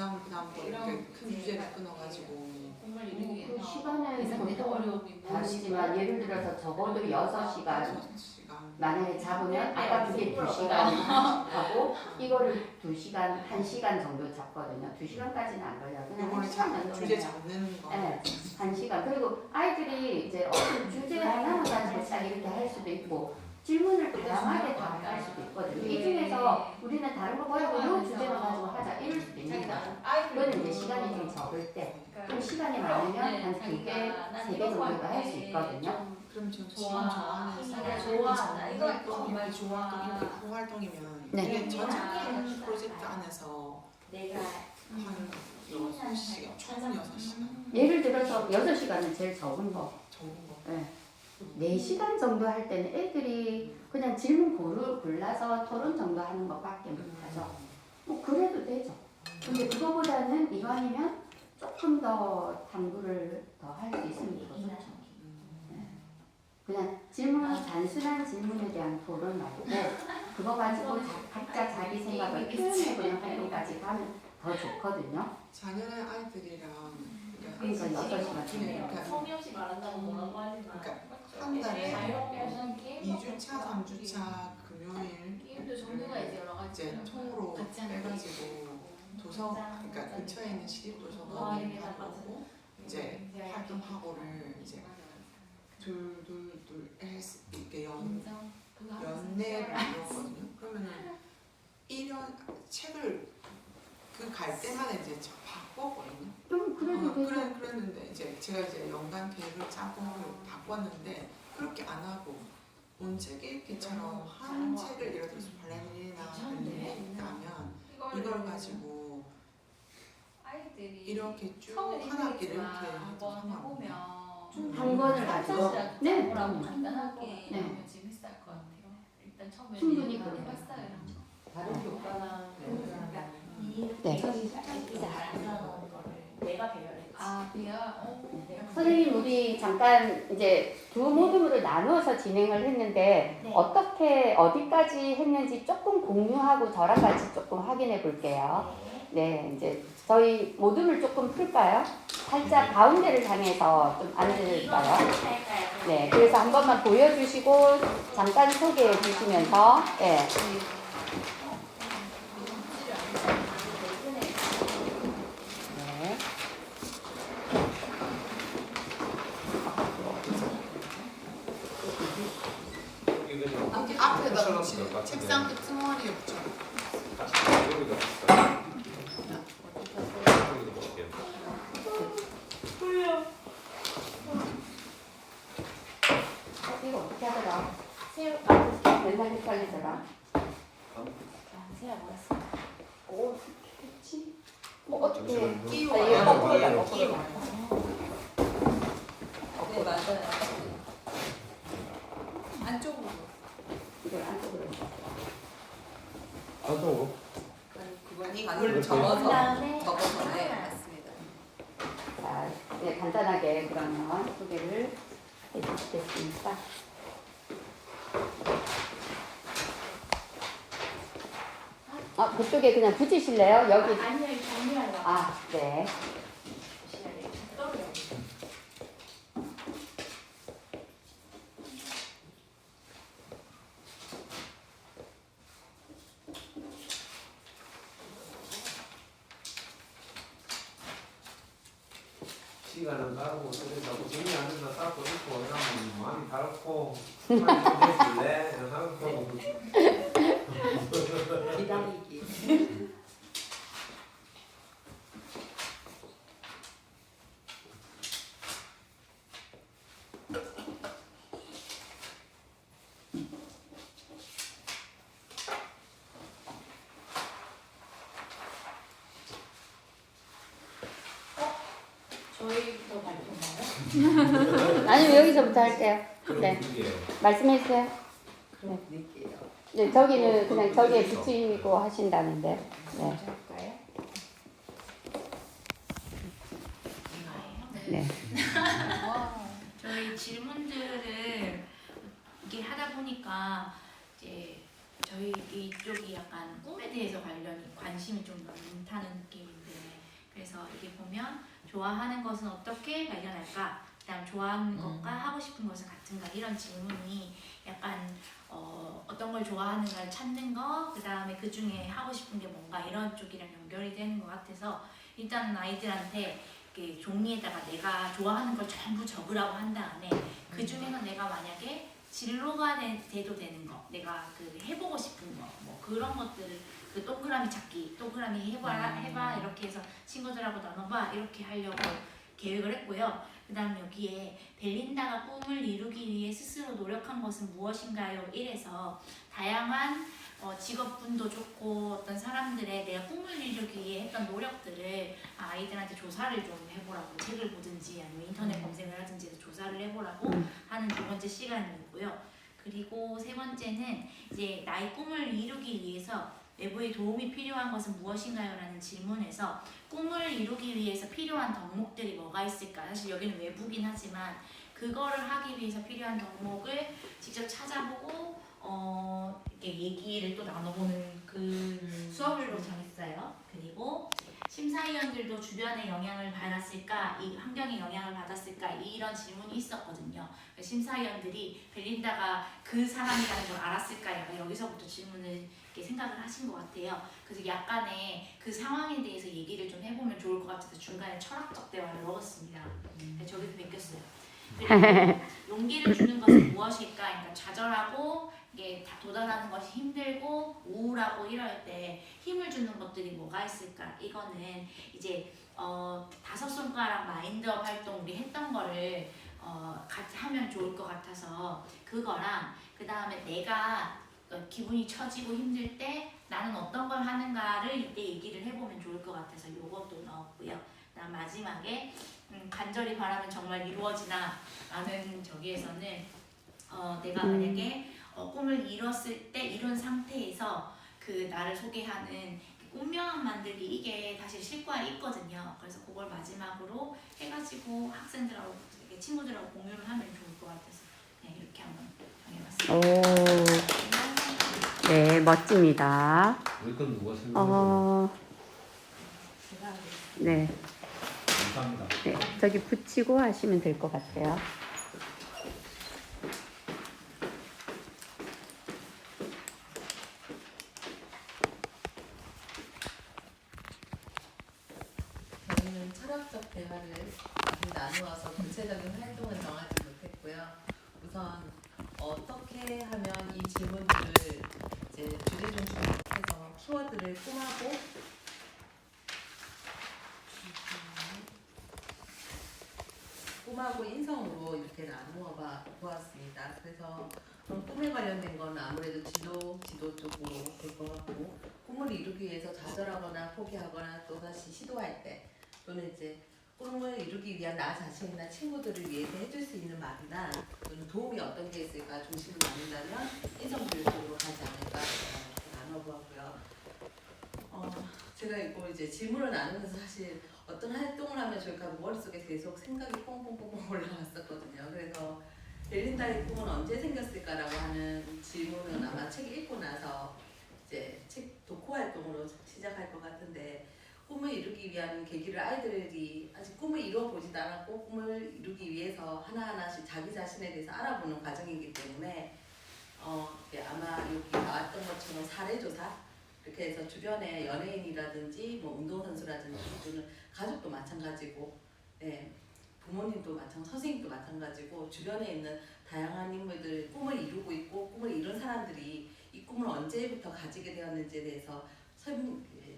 이렇게 큰 주제를 끊어가지고 그 시간은 보통 다르지만 예를 들어서 적어도 6시간 만약에 잡으면 아까 그게 2시간 하고 이거를 2시간, 1시간 정도 잡거든요. 2시간까지는 안 걸려요. 그냥 요거를 1시간 주제 잡는 거. 네, 1시간. 그리고 아이들이 이제 어떤 주제 하나만 가지고 딱 이렇게 할 수도 있고 질문을 다양하게 답할 수도 있거든요. 이 중에서 우리는 다른 거 버리고 이 주제만 가지고 하자 이럴 수도 있는 거죠. 그거는 이제 시간이 좀 적을 때, 좀 시간이 많으면 한 2개, 3개 정도가 할 수 있거든요. 그럼 저 지금 좋아하는 사람이 정말 좋아하는 그 활동이면 네. 이게 전체 프로젝트 안에서 내가 한 6시간, 총 6시간 예를 들어서 6시간은 제일 적은 거. 적은 거. 네. 4시간 정도 할 때는 애들이 그냥 질문 골라서 토론 정도 하는 것밖에 못하죠. 뭐 그래도 되죠. 근데 그거보다는 이반이면 조금 더 탐구를 더 할 수 있으면 좋죠. 그냥 단순한 질문에 대한 토론 말고 그거 가지고 각자 자기 생각을 표현해보는 활동까지 가면 더 좋거든요. 작년에 아이들이랑 그러니까 6시간 그러니까 성의 없이 말한다고 뭐라고 하지 마. 그러니까 한 달에 2주차, 3주차 금요일 게임도 종류가 이제 여러 가지 이제 통으로 같이 하는 해가지고 도서 그러니까 근처에 있는 시립도서관에 가고 이제 활동하고를 이제 둘 이렇게 연내를 이뤘거든요. 그러면은 1년 책을 그 갈 때마다 이제 바꿨거든요. 좀 그래도 되죠. 그랬는데 이제 제가 이제 연간 계획을 짜고 바꿨는데 그렇게 안 하고 온책 읽기처럼 한 책을 예를 들어서 발레리나 벨리에 있다면 이걸 가지고 아이들이 이렇게 쭉 처음에 한 학기를 이렇게 한번 해보면 한 권을 가지고 네. 뭐라고 간단하게 네. 하면 재밌을 것 같아요. 일단 처음에 충분히 얘기만 그래요. 해봤어요. 다른 교과나 네. 내가 배열했지. 아 그래요? 선생님 우리 잠깐 이제 두 모둠으로 나누어서 진행을 했는데 네. 어떻게 어디까지 했는지 조금 공유하고 저랑 같이 조금 확인해 볼게요. 네, 이제 저희 모둠을 조금 풀까요? 살짝 가운데를 향해서 좀 앉을까요? 네, 그래서 한 번만 보여주시고 잠깐 소개해 주시면서 네. 네. 끄트머리 없죠? 여기다 볼까요? 여기다 볼게요. 이거 어떻게 하더라? 새우 맨날 헷갈리더라. 새우 먹었어. 오, 그렇지. 뭐 어떻게 해? 끼워. 아, 얘 거꾸로다, 끼워. 거꾸로. 네 맞아요. 안쪽으로. 이걸 안쪽으로. 안쪽으로? 그거니 반을 반을 접어서. 그다음에 접어서 네 맞습니다. 자, 네, 간단하게 그러면 소개를 해주시겠습니까? 그쪽에 그냥 붙이실래요? 여기. 아니요, 정리하려고. 아, 네. 시간은 가고 그래서 정리 안 돼서 쌓고 있고 이러면 마음이 닳고 시간이 좀 됐을래? 하고 기다리기. 저희부터 발표나요? 아니면 여기서부터 할게요. 그럼 네. 그게 말씀해주세요. 그럼 드릴게요. 네, 저기는 그냥 저기에 붙이고 하신다는데. 네. 할까요? 네. 저희 질문들을 이렇게 하다 보니까 이제 저희 이쪽이 약간 꿈에 대해서 관심이 좀 많다는 느낌인데, 그래서 이게 보면 좋아하는 것은 어떻게 발견할까? 그다음 좋아하는 것과 하고 싶은 것은 같은가? 이런 질문이 약간 어떤 걸 좋아하는가를 찾는 거, 그다음에 그 중에 하고 싶은 게 뭔가 이런 쪽이랑 연결이 되는 것 같아서 일단은 아이들한테 이렇게 종이에다가 내가 좋아하는 걸 전부 적으라고 한 다음에 그 중에서 내가 만약에 진로가 돼도 되는 거, 내가 그 해보고 싶은 거, 뭐 그런 것들을 그 동그라미 찾기, 동그라미 해봐 이렇게 해서 친구들하고 나눠봐 이렇게 하려고 계획을 했고요. 그 다음 여기에 벨린다가 꿈을 이루기 위해 스스로 노력한 것은 무엇인가요? 1에서 다양한 직업군도 좋고 어떤 사람들의 내가 꿈을 이루기 위해 했던 노력들을 아이들한테 조사를 좀 해보라고, 책을 보든지 아니면 인터넷 검색을 하든지 해서 조사를 해보라고 하는 두 번째 시간이고요. 그리고 세 번째는 이제 나의 꿈을 이루기 위해서 외부의 도움이 필요한 것은 무엇인가요? 라는 질문에서 꿈을 이루기 위해서 필요한 덕목들이 뭐가 있을까? 사실 여기는 외부긴 하지만 그거를 하기 위해서 필요한 덕목을 직접 찾아보고 이렇게 얘기를 또 나눠보는 그 수업을 또 정했어요. 그리고 심사위원들도 주변의 영향을 받았을까, 이 환경의 영향을 받았을까, 이런 질문이 있었거든요. 심사위원들이 벨린다가 그 사람이라는 걸 알았을까, 약간 여기서부터 질문을 이렇게 생각을 하신 것 같아요. 그래서 약간의 그 상황에 대해서 얘기를 좀 해보면 좋을 것 같아서 중간에 철학적 대화를 넣었습니다. 저기서 베꼈어요. 그리고 용기를 주는 것은 무엇일까? 그러니까 좌절하고 이게 다 도달하는 것이 힘들고 우울하고 이럴 때 힘을 주는 것들이 뭐가 있을까? 이거는 이제 5손가락 마인드업 활동 우리 했던 거를 같이 하면 좋을 것 같아서 그거랑 그 다음에 내가 기분이 처지고 힘들 때 나는 어떤 걸 하는가를 이때 얘기를 해보면 좋을 것 같아서 요것도 넣었고요. 그다음 마지막에 간절히 바라면 정말 이루어지나 라는 저기에서는 내가 만약에 꿈을 이뤘을 때 이룬 상태에서 그 나를 소개하는 운명 만들기, 이게 사실 실과에 있거든요. 그래서 그걸 마지막으로 해가지고 학생들하고 이렇게 친구들하고 공유를 하면 좋을 것 같아서 그냥 이렇게 한번 정해봤습니다. 오, 네, 멋집니다. 이건 누가 설명해? 네, 감사합니다. 네, 저기 붙이고 하시면 될 것 같아요. 저희는 철학적 대화를 나누어서 구체적인 활동은 정하지 못했고요. 우선 어떻게 하면 이 질문들을 이제 이제 주제 중심해서 키워드를 꿈하고 인성으로 이렇게 나누어 보았습니다. 그래서 그럼 꿈에 관련된 건 아무래도 지도 쪽으로 될 것 같고, 꿈을 이루기 위해서 좌절하거나 포기하거나 또 다시 시도할 때, 또는 이제 꿈을 이루기 위한 나 자신이나 친구들을 위해서 해줄 수 있는 말이나 또는 도움이 어떤 게 있을까 중심을 나눈다면 인성교육으로 가지 않을까 이렇게 나눠보았고요. 제가 이거 이제 질문을 나누면서 사실 어떤 활동을 하면 좋을까 머릿속에 계속 생각이 뽕뽕뽕뽕 올라왔었거든요. 그래서 벨린다의 꿈은 언제 생겼을까라고 하는 질문은 아마 책 읽고 나서 이제 책 독후 활동으로 시작할 것 같은데, 꿈을 이루기 위한 계기를 아이들이 아직 꿈을 이루어보지도 않았고 꿈을 이루기 위해서 하나하나씩 자기 자신에 대해서 알아보는 과정이기 때문에 아마 여기 나왔던 것처럼 사례조사 이렇게 해서 주변에 연예인이라든지 뭐 운동선수라든지 또는 가족도 마찬가지고, 부모님도 마찬가지고 선생님도 마찬가지고 주변에 있는 다양한 인물들 꿈을 이루고 있고 꿈을 이룬 사람들이 이 꿈을 언제부터 가지게 되었는지에 대해서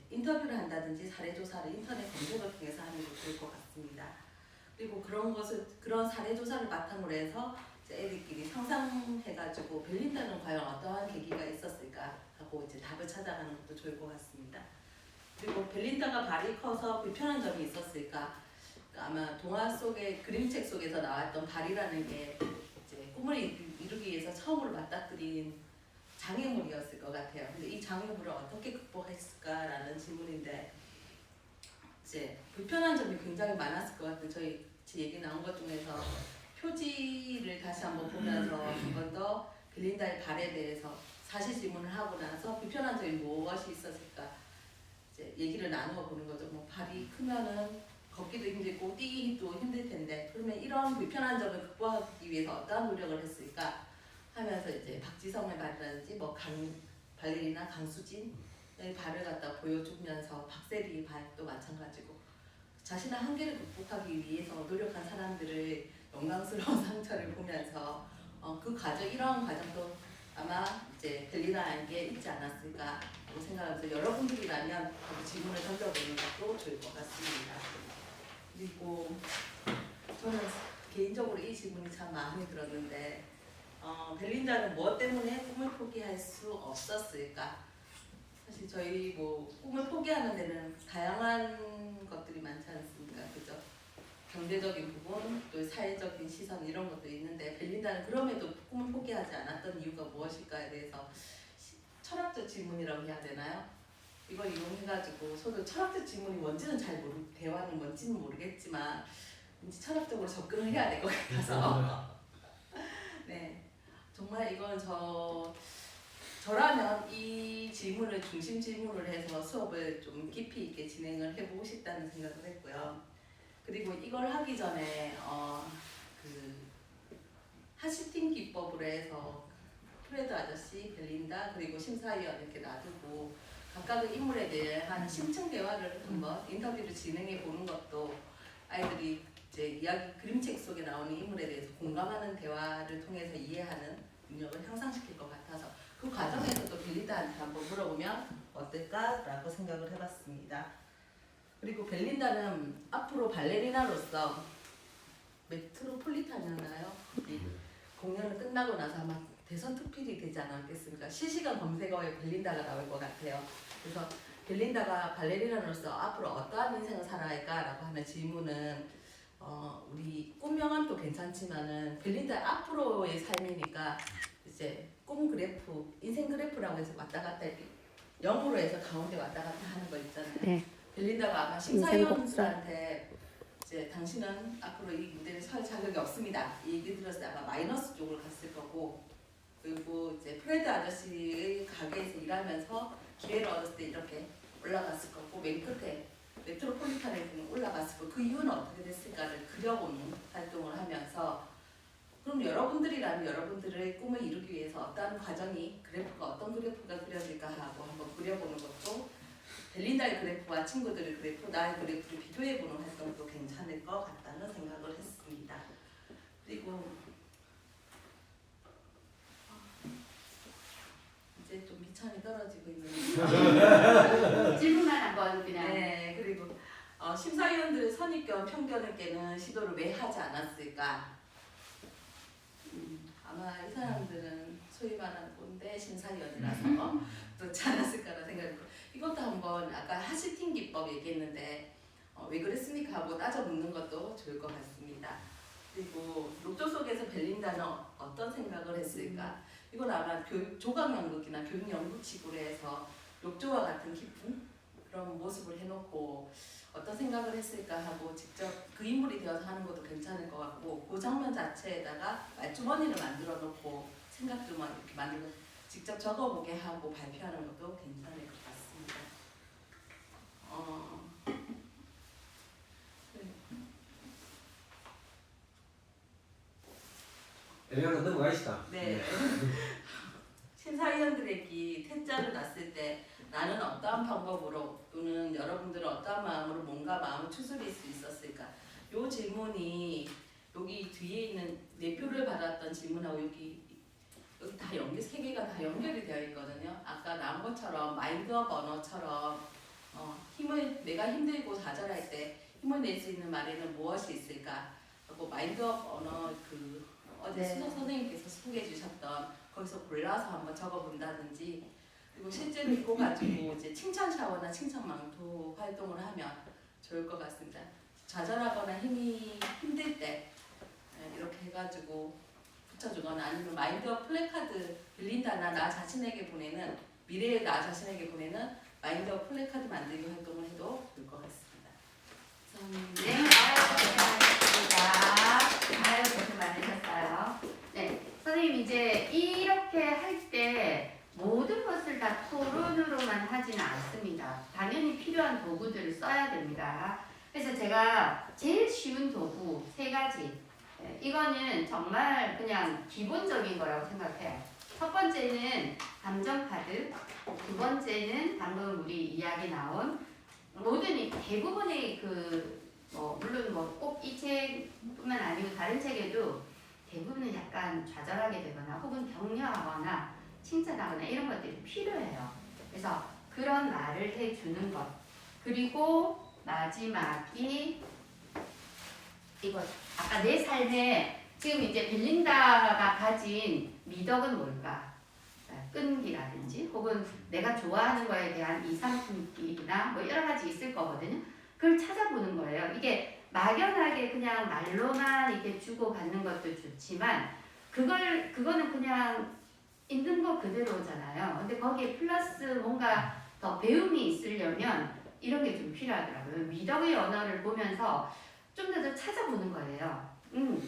인터뷰를 한다든지 사례조사를 인터넷 검색을 통해서 하는 게 좋을 것 같습니다. 그리고 그런 사례조사를 바탕으로 해서 이제 애들끼리 상상해가지고 벨린다는 과연 어떠한 계기가 있었을까 하고 이제 답을 찾아가는 것도 좋을 것 같습니다. 그리고 벨린다가 발이 커서 불편한 점이 있었을까? 아마 동화 속의 그림책 속에서 나왔던 발이라는 게 이제 꿈을 이루기 위해서 처음으로 맞닥뜨린 장애물이었을 것 같아요. 근데 이 장애물을 어떻게 극복했을까라는 질문인데, 이제 불편한 점이 굉장히 많았을 것 같아요. 제 얘기 나온 것 중에서 표지를 다시 한번 보면서 한 번 더 벨린다의 발에 대해서 사실 질문을 하고 나서 불편한 점이 무엇이 있었을까 이제 얘기를 나누어 보는 거죠. 뭐 발이 크면은 걷기도 힘들고 뛰기도 힘들 텐데, 그러면 이런 불편한 점을 극복하기 위해서 어떠한 노력을 했을까 하면서 이제 박지성의 발이라든지 뭐 발레리나 강수진의 발을 갖다 보여주면서 박세리의 발도 마찬가지고 자신의 한계를 극복하기 위해서 노력한 사람들을 영광스러운 상처를 보면서 이러한 과정도 아마 이제 벨리나에게 있지 않았을까라고 생각하면서 여러분들이라면 질문을 던져보는 것도 좋을 것 같습니다. 그리고 저는 개인적으로 이 질문이 참 마음에 들었는데, 벨린다는 무엇 때문에 꿈을 포기할 수 없었을까? 사실 저희 뭐 꿈을 포기하는 데는 다양한 것들이 많지 않습니까? 그죠? 경제적인 부분, 또 사회적인 시선 이런 것도 있는데, 벨린다는 그럼에도 꿈을 포기하지 않았던 이유가 무엇일까에 대해서 철학적 질문이라고 해야 되나요? 이걸 이용해가지고 저도 철학적 질문이 뭔지는 대화는 뭔지는 모르겠지만 왠지 철학적으로 접근을 해야 될 것 같아서 네, 정말 이건 저라면 이 질문을 중심 질문을 해서 수업을 좀 깊이 있게 진행을 해보고 싶다는 생각을 했고요. 그리고 이걸 하기 전에 하시팅 기법으로 해서 프레드 아저씨, 벨린다 그리고 심사위원 이렇게 놔두고 각각의 인물에 대한 심층 대화를 한번 인터뷰를 진행해 보는 것도 아이들이 이제 그림책 속에 나오는 인물에 대해서 공감하는 대화를 통해서 이해하는 능력을 향상시킬 것 같아서 그 과정에서도 벨린다한테 한번 물어보면 어떨까라고 생각을 해봤습니다. 그리고 벨린다는 앞으로 발레리나로서 메트로폴리탄이었나요? 공연을 끝나고 나서 아마 대선 투필이 되지 않았겠습니까? 실시간 검색어에 벨린다가 나올 것 같아요. 그래서 벨린다가 발레리나로서 앞으로 어떠한 인생을 살아야 할까라고 하는 질문은 우리 꿈 명함도 괜찮지만은 벨린다 앞으로의 삶이니까 이제 꿈 그래프, 인생 그래프라고 해서 왔다 갔다 이렇게 0으로 해서 가운데 왔다 갔다 하는 거 있잖아요. 네. 벨린다가 아마 심사위원들한테 이제 당신은 앞으로 이 무대를 설 자격이 없습니다. 이 얘기 들었을 때 아마 마이너스 쪽으로 갔을 거고, 그리고 이제 프레드 아저씨의 가게에서 일하면서 기회를 얻었을 때 이렇게 올라갔을 거고, 맨 끝에 메트로폴리탄에서는 올라갔을 거고, 그 이유는 어떻게 됐을까를 그려보는 활동을 하면서, 그럼 여러분들이라면 여러분들의 꿈을 이루기 위해서 어떤 과정이 어떤 그래프가 그려질까 하고 한번 그려보는 것도 벨린다의 그래프와 친구들의 그래프, 나의 그래프를 비교해보는 활동도 괜찮을 것 같다는 생각을 했습니다. 그리고 이제 좀 귀찮이 떨어지고 있는. 질문만 한번 그냥. 네, 그리고 심사위원들의 선입견, 편견을 깨는 시도를 왜 하지 않았을까? 아마 이 사람들은 소위 말하는 꼰대 심사위원이라서 그렇지 않았을까라는 생각이 들고 이것도 한번 아까 하시팅 기법 얘기했는데 왜 그랬습니까 하고 따져 묻는 것도 좋을 것 같습니다. 그리고 녹조 속에서 벨린다는 어떤 생각을 했을까? 이건 아마 조각연극이나 교육연극식으로 해서 녹조와 같은 깊은 그런 모습을 해놓고 어떤 생각을 했을까 하고 직접 그 인물이 되어서 하는 것도 괜찮을 것 같고 그 장면 자체에다가 말주머니를 만들어 놓고 생각 좀 이렇게 만들고 직접 적어보게 하고 발표하는 것도 괜찮을 것 같습니다. 애매한 거 넘어가시다. 네. 심사위원들에게 퇴짜를 놨을 때 나는 어떠한 방법으로 또는 여러분들은 어떠한 마음으로 뭔가 마음을 추스릴 수 있었을까? 요 질문이 여기 뒤에 있는 네 표를 받았던 질문하고 여기 다 세 개가 다 연결이 되어 있거든요. 아까 나온 것처럼 마인드업 언어처럼 내가 힘들고 좌절할 때 힘을 낼 수 있는 말에는 무엇이 있을까? 하고 마인드업 언어 어제 수석 선생님께서 소개해 주셨던 거기서 골라서 한번 적어본다든지 그리고 실제로 이거 가지고 이제 칭찬 샤워나 칭찬 망토 활동을 하면 좋을 것 같습니다. 좌절하거나 힘이 힘들 때 이렇게 해가지고 붙여주거나 아니면 마인드업 플래카드 빌린다나 나 자신에게 보내는 미래의 나 자신에게 보내는 마인드업 플래카드 만들기 활동을 해도 좋을 것 같습니다. 감사합니다. 네, 고생하셨습니다. 고생 많으셨어요. 네, 선생님 이제 이렇게 할 때 모든 것을 다 토론으로만 하지는 않습니다. 당연히 필요한 도구들을 써야 됩니다. 그래서 제가 제일 쉬운 도구 3가지. 이거는 정말 그냥 기본적인 거라고 생각해요. 첫 번째는 감정카드, 두 번째는 방금 우리 이야기 나온 모든 대부분의 물론 꼭 이 책뿐만 아니고 다른 책에도 대부분은 약간 좌절하게 되거나 혹은 격려하거나 칭찬하거나 이런 것들이 필요해요. 그래서 그런 말을 해주는 것. 그리고 마지막이 이거 아까 내 삶에 지금 이제 벨린다가 가진 미덕은 뭘까? 끈기라든지 혹은 내가 좋아하는 거에 대한 이상품기나 뭐 여러 가지 있을 거거든요. 그걸 찾아보는 거예요. 이게 막연하게 그냥 말로만 이렇게 주고받는 것도 좋지만 그거는 그냥 있는 거 그대로잖아요. 근데 거기에 플러스 뭔가 더 배움이 있으려면 이런 게 좀 필요하더라고요. 미덕의 언어를 보면서 좀 더 찾아보는 거예요.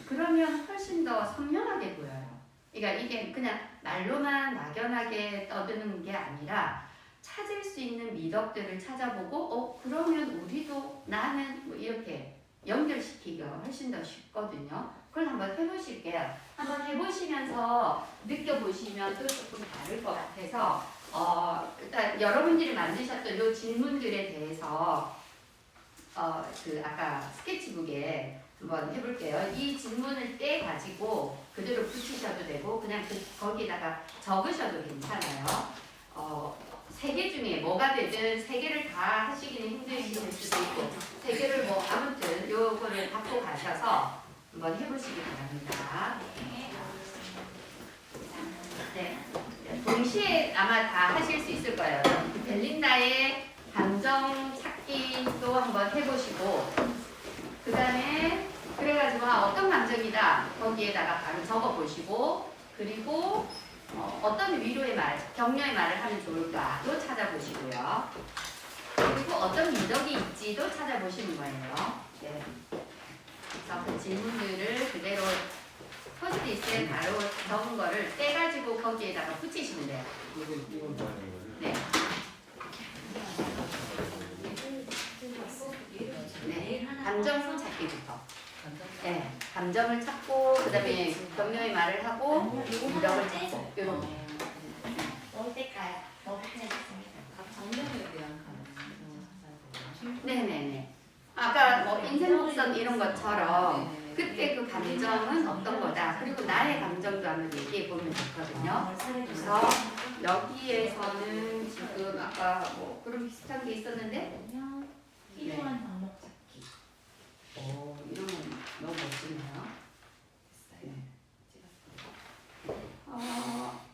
그러면 훨씬 더 선명하게 보여요. 그러니까 이게 그냥 말로만 막연하게 떠드는 게 아니라 찾을 수 있는 미덕들을 찾아보고 그러면 우리도 나는 뭐 이렇게 연결시키기가 훨씬 더 쉽거든요. 그걸 한번 해보실게요. 한번 해보시면서 느껴보시면 또 조금 다를 것 같아서 일단 여러분들이 만드셨던 이 질문들에 대해서 아까 스케치북에 한번 해볼게요. 이 질문을 떼가지고 그대로 붙이셔도 되고 그냥 거기에다가 적으셔도 괜찮아요. 3개 중에 뭐가 되든 3개를 다 하시기는 힘드실 수도 있고 3개를 뭐 아무튼 요거를 갖고 가셔서 한번 해보시기 바랍니다. 네. 동시에 아마 다 하실 수 있을 거예요. 벨린다의 감정 찾기도 한번 해보시고 그 다음에 그래가지고 어떤 감정이다 거기에다가 바로 적어보시고 그리고 어떤 위로의 말, 격려의 말을 하면 좋을까도 찾아보시고요. 그리고 어떤 미덕이 있지도 찾아보시는 거예요. 네. 그래서 그 질문들을 그대로 포스트잇에 바로 적은 거를 떼가지고 거기에다가 붙이시면 돼요. 네. 네. 감정 찾기부터. 네. 감정을 찾고 그다음에 격려의 말을 하고 미덕을 찾고 이런 거. 뭐 될까요? 뭐 해주겠습니다. 정면에 대한 감정. 네네네. 아까 뭐 인생 곡선 이런 것처럼 그때 그 감정은 어떤 거다. 그리고 나의 감정도 한번 얘기해 보면 좋거든요. 그래서 여기에서는 지금 아까 뭐 그런 비슷한 게 있었는데 필요한 방법 찾기. 이런 건 너무 멋지네요.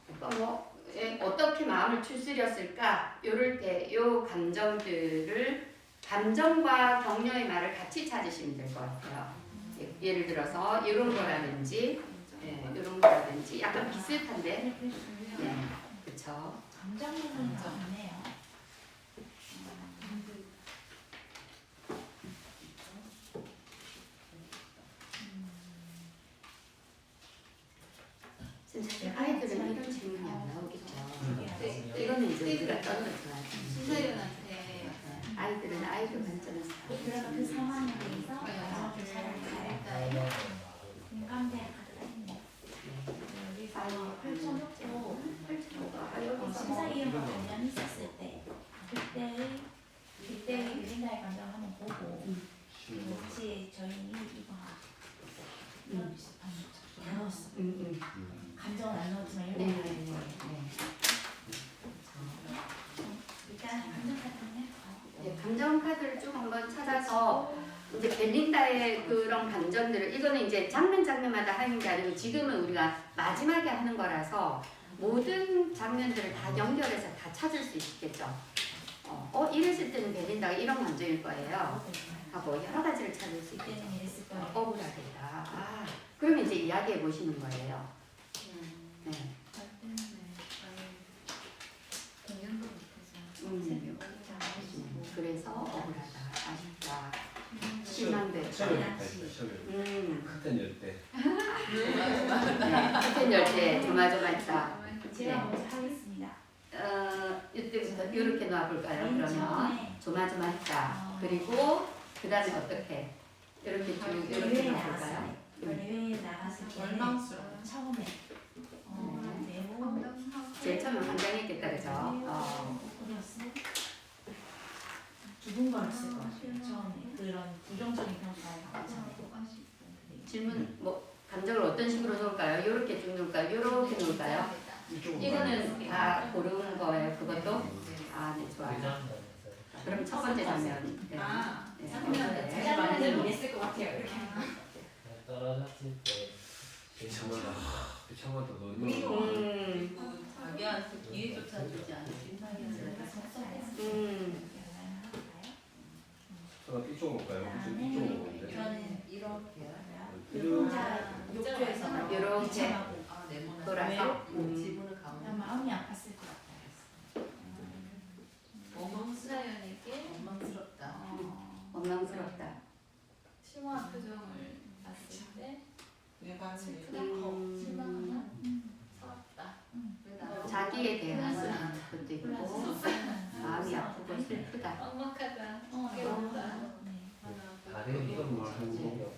그러니까 뭐 어떻게 마음을 추스렸을까? 이럴 때 이 감정들을 감정과 격려의 말을 같이 찾으시면 될 것 같아요. 예를 들어서 이런 거라든지 이런 거라든지 약간 비슷한데 그렇죠. 감정 부분이 좋네요. 진짜 아이들은 이런 질문이 안 나오겠죠. 이거는 이제 우리가 떠들어줘야 신사위원한테 아이들은 아이들 관점에서 그럼 그 상황에 대해서 감정을 잘 공감대 카드가 있네. 여기서 펼쳐놓고 심사위원과 관련이 있었을 때 그때의 유진다의 감정을 한번 보고 그리고 사실 저희는 이거 비슷한 나눴어. 감정은 안 넣었지만 이런 거 일단 감정 카드는 해볼까요? 감정 카드를 쭉 한번 찾아서 이제 벨린다의 그런 감정들을 이거는 이제 장면마다 하는 게 아니고 지금은 우리가 마지막에 하는 거라서 모든 장면들을 다 연결해서 다 찾을 수 있겠죠. 이랬을 때는 벨린다가 이런 감정일 거예요. 하고 여러 가지를 찾을 수 있겠죠. 이때는 이랬을 거예요. 억울하겠다. 그러면 이제 이야기해 보시는 거예요. 네. 공연도 못해서 그래서 억울하다, 아쉽다, 실망됐다. 커튼 열 때. 커튼 열때 조마조마했다. 제가 먼저 하겠습니다. 이때부터 이렇게 놔볼까요? 그러면 조마조마했다. 그리고 그 다음에 어떻게? 이렇게 쭉 이렇게 놔볼까요? 대회에 나갔을 때 원망스러워. 처음에 매우 제일 처음에 환장했겠다, 그죠? 두분 걸었을 것 같아요. 처음에 그런 부정적인 평가를 받았잖아요. 질문 뭐 감정을 어떤 식으로 놓을까요? 이렇게 쭉 놓을까요? 이렇게 놓을까요? 이거는 다 고르는 거예요. 그것도 네 좋아요. 그럼 첫 번째 장면. 짜장면은 이랬을 것 같아요. 이렇게. 떨어졌을 때 비참하다 너 그리고 자기한테 기회조차 주지 않은 심사위원을 저는 이쪽으로 올까요? 이쪽으로 오는데. 저는 이렇게요. 이렇게. 혼자 욕조에서 이렇게 네모나 돌아서 지분을 가운데 마음이 아팠을 것 같아요. 원망스러운에게 원망스럽다. 원망스럽다. 심오한 표정을 봤을 때 내 반응이 실망하나? 서럽다. 자기에 대한 것도 있고 마음이 아프고 슬프다. 막막하다. 네. 괴롭다. 다른 이런 말 하고.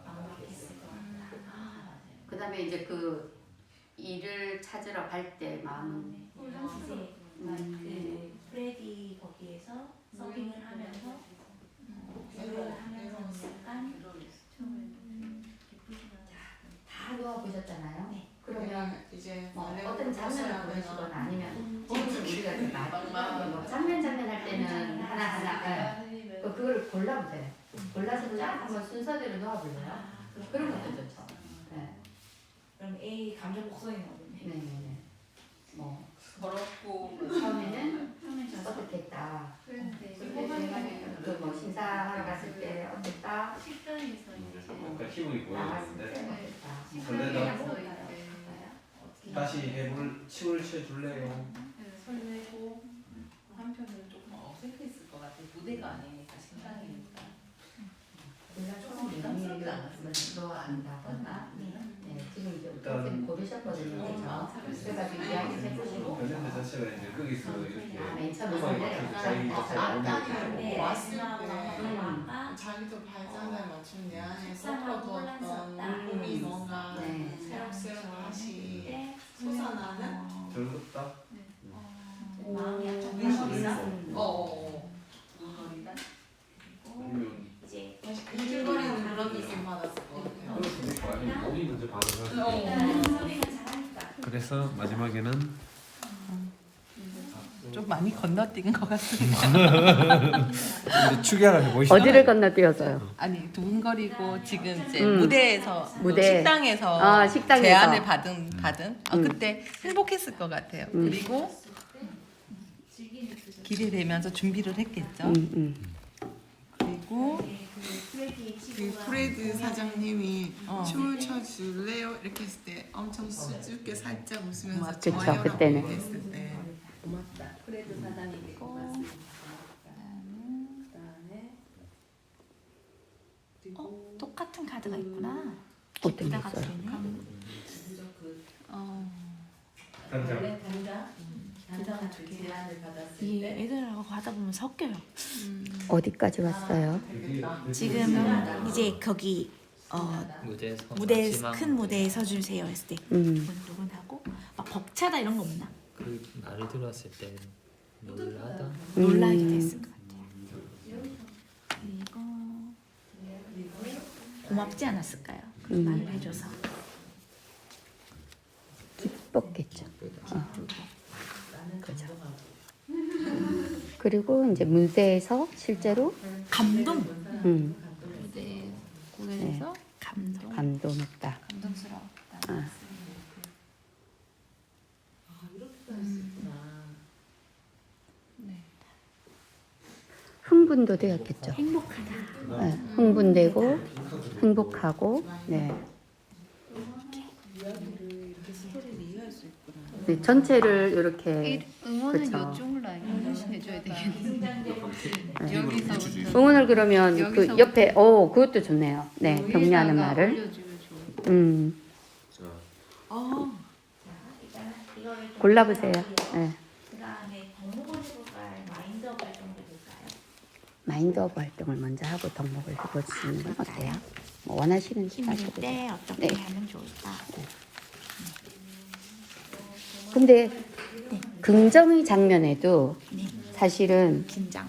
막막했을 것 같다. 그 다음에 이제 그 일을 찾으러 갈 때 마음은 이제 그 프레디 거기에서 서빙을 하면서 일을 하면서 약간 다 놓아보셨잖아요. 네. 그러면 이제 어떤 장면을 보여주거나 아니면 지금 우리가 좀 뭐 장면 할 때는 하나하나 그걸 골라보세요. 골라서 쫙 한번 순서대로 놓아볼래요? 그런 것도 좋죠. 네. 그럼 A 감정 복선이 나오네. 네네네. 뭐 더럽고 처음에는 처음에 저 어떻겠다. 그런데 그뭐 심사하러 갔을 때 어땠다. 식당에서 이제 그러니까 기분이 보여지는데. 식당에서 이제 다시 해볼 춤을 춰줄래요? 설레고 한편으로 조금 어색했을 것 같아. 무대가 아니니까 식당이니까. 조금 부담스럽지 않았어요. 들어간다거나. 네, 지금 이제 일단- 지금 고르셨거든요, 그렇죠? 그래가지고 이야기 해보시고. 밴드 자체가 이제 거기서 이렇게 맨 처음에 음악이 선배를 맞춰서 자기 자체가 네, 오는 마지막 자기도 발전을 맞춘 내 안에 속상하고 섞어두었던 혼란스럽다. 꿈이 뭔가 네. 새록새록 다시 때 솟아나는 즐겁다. 마음이 눈물이나? 아팠어. 눈물이다. 아니면 이제 이글거리는 그런 느낌 받았을 것 같아요. 그럴 수도 있고 아니면 몸이 먼저 반응하는 일단 소리는 잘하니까 그래서 마지막에는 많이 건너뛴 것 같습니다. 근데 축약을 보시죠. 어디를 건너뛰어서요? 아니 두근거리고 지금 이제 음. 무대에서 또 무대. 식당에서 식당에서. 제안을 받은 음. 그때 행복했을 것 같아요. 그리고 기대되면서 준비를 했겠죠. 그리고 그 프레드 사장님이 춤을 춰줄래요? 이렇게 했을 때 엄청 수줍게 살짝 웃으면서 그쵸, 좋아요라고 그때는. 얘기했을 때 고맙다. 프레드 사장님께 고맙습니다. 그다음에 그리고 똑같은 카드가 있구나. 어떤 게 기쁘다가 있어요? 되네. 원래 단장 제안을 받았을 이 때 애들하고 하다 보면 섞여요. 어디까지 왔어요? 지금 이제 거기 무대 마지막 큰 무대에 서주세요 했을 때 누군 하고 막 벅차다 이런 거 없나? 그 말을 들었을 때 놀라다. 놀라게 됐을 것 같아요. 그리고 고맙지 않았을까요? 그 말을 해줘서. 기뻤겠죠. 그죠. 그리고 이제 무대에서 실제로 감동. 네, 무대에서 감동. 감동했다. 감동스러웠다. 아. 흥분도 되었겠죠. 행복하다. 네, 흥분되고 행복하고 네. 네, 전체를 이렇게 응원은 그쵸. 요쪽으로 해줘야 되겠네. 여기서 응원을 그러면 그 여기서 옆에 그것도 좋네요. 네, 격려하는 말을. 올려주면 좋을 자, 골라보세요. 네. 그다음에 덕목을 해볼까요? 마인드업 활동을 해볼까요? 마인드업 활동을 먼저 하고 덕목을 해보시는 건 어때요? 뭐 원하시는지 힘들 하셔도 돼요. 때 어떻게 네. 하면 좋을까? 근데 긍정의 장면에도 네. 사실은 긴장.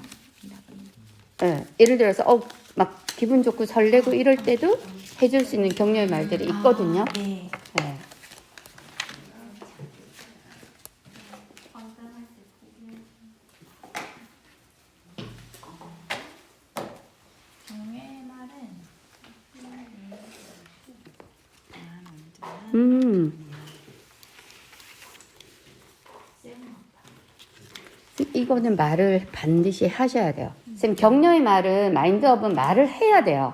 예를 들어서 막 기분 좋고 설레고 이럴 때도 해줄 수 있는 격려의 말들이 있거든요. 네. 네. 격려의 말은 이거는 말을 반드시 하셔야 돼요. 선생님, 격려의 말은 마인드업은 말을 해야 돼요.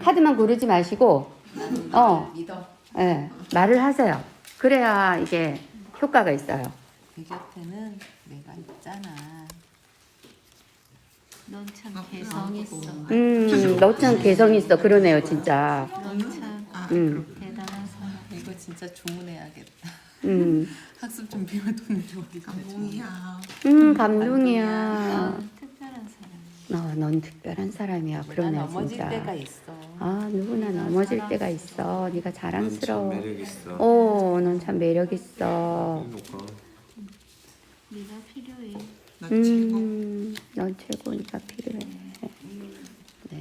카드만 고르지 마시고 믿어. 네, 말을 하세요. 그래야 이게 효과가 있어요. 내 곁에는 내가 있잖아. 넌 참 개성 있어. 너 참 개성 있어. 그러네요, 진짜. 넌 참 대단한 사람. 이거 진짜 주문해야겠다. 음, 학습 준비만 돈을 우리 감동이야. 감동이야. 특별한 사람. 넌 특별한 사람이야. 나 그러네요, 넘어질 진짜. 때가 있어. 누구나 넘어질 때가 있어. 네가 넌참 자랑스러워. 매력 있어. 넌 참 매력 있어. 네가 필요해. 나 최고. 넌 최고니까 필요해. 네.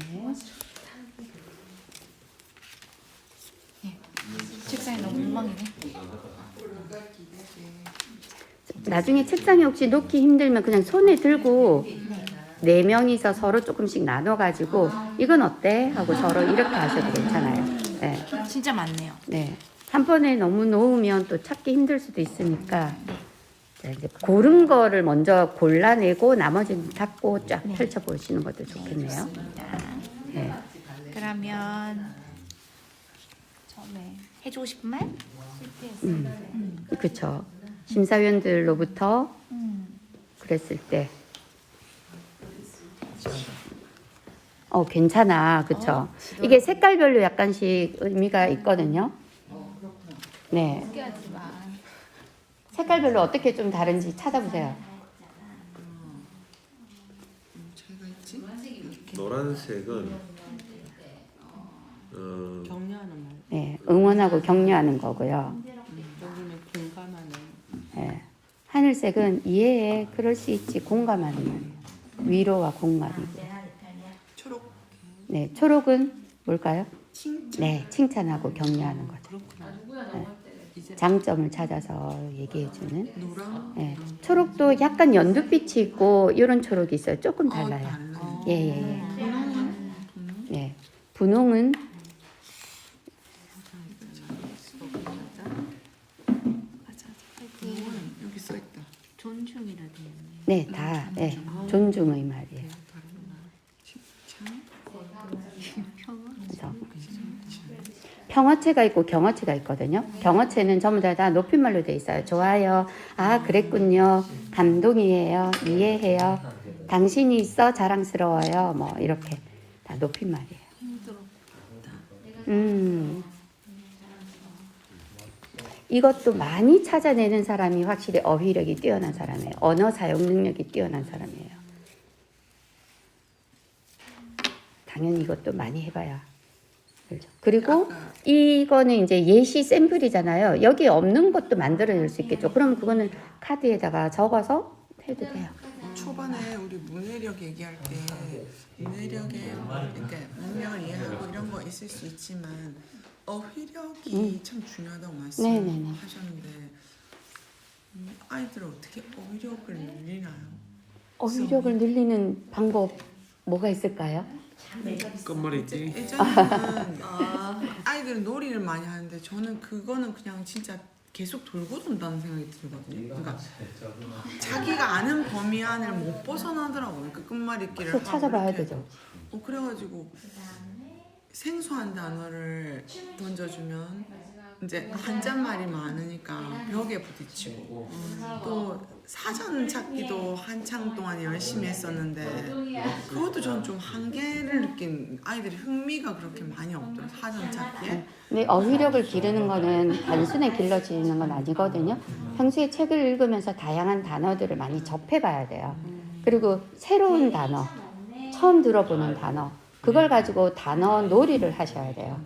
책상에 너무 엉망이네. 나중에 책상에 혹시 놓기 힘들면 그냥 손에 들고 네 명이서 서로 조금씩 나눠가지고 이건 어때? 하고 서로 이렇게 하셔도 괜찮아요. 네. 진짜 많네요. 네. 한 번에 너무 놓으면 또 찾기 힘들 수도 있으니까 자, 이제 고른 거를 먼저 골라내고 나머지는 닫고 쫙 펼쳐보시는 것도 좋겠네요. 네. 그러면 처음에 해주고 싶은 말? 그렇죠. 심사위원들로부터 그랬을 때 괜찮아. 그렇죠. 이게 색깔별로 약간씩 의미가 있거든요. 네. 포기하지 마. 색깔별로 어떻게 좀 다른지 찾아보세요. 제가 있지? 노란색은 격려하는 말. 네, 응원하고 격려하는 거고요. 여기는 공감하는. 네. 하늘색은 이해해, 그럴 수 있지, 공감하는 말이에요. 위로와 공감이고. 초록. 네, 초록은 뭘까요? 칭찬. 네, 칭찬하고 격려하는 거죠. 그렇구나. 네. 장점을 찾아서 얘기해주는. 노랑. 예. 초록도 약간 연두빛이 있고 이런 초록이 있어요. 조금 달라요. 달라요. 예예예. 분홍은 예. 분홍은 분홍은 여기 써 있다. 존중이라 되어 있네. 네, 다 예. 존중의 말이에요. 그래서 평어체가 있고 경어체가 있거든요. 경어체는 전부 다 높임말로 돼 있어요. 좋아요. 아, 그랬군요. 감동이에요. 이해해요. 당신이 있어 자랑스러워요. 뭐 이렇게 다 높임말이에요. 이것도 많이 찾아내는 사람이 확실히 어휘력이 뛰어난 사람이에요. 언어 사용 능력이 뛰어난 사람이에요. 당연히 이것도 많이 해봐야 알죠. 그리고 이거는 이제 예시 샘플이잖아요. 여기 없는 것도 만들어낼 수 있겠죠. 그럼 그거는 카드에다가 적어서 해도 돼요. 초반에 우리 문해력 얘기할 때 문해력에 그러니까 문명을 이해하고 이런 거 있을 수 있지만 어휘력이 참 중요하다고 말씀하셨는데 아이들 어떻게 어휘력을 늘리나요? 어휘력을 늘리는 방법 뭐가 있을까요? 끝말잇기. 예전에는 아이들은 놀이를 많이 하는데 저는 그거는 그냥 진짜 계속 돌고 돈다는 생각이 들거든요. 그러니까 자기가 아는 범위 안을 못 벗어나더라고요. 그 끝말잇기를 하고 찾아봐야 이렇게. 되죠. 그래가지고 생소한 단어를 던져주면 이제 한자말이 많으니까 벽에 부딪히고 또 사전 찾기도 한창 동안 열심히 했었는데 그것도 전 좀 한계를 느낀 아이들이 흥미가 그렇게 많이 없더라고요. 사전 찾기에. 근데 어휘력을 기르는 거는 단순히 길러지는 건 아니거든요. 평소에 책을 읽으면서 다양한 단어들을 많이 접해봐야 돼요. 그리고 새로운 단어, 처음 들어보는 단어, 그걸 가지고 단어 놀이를 하셔야 돼요.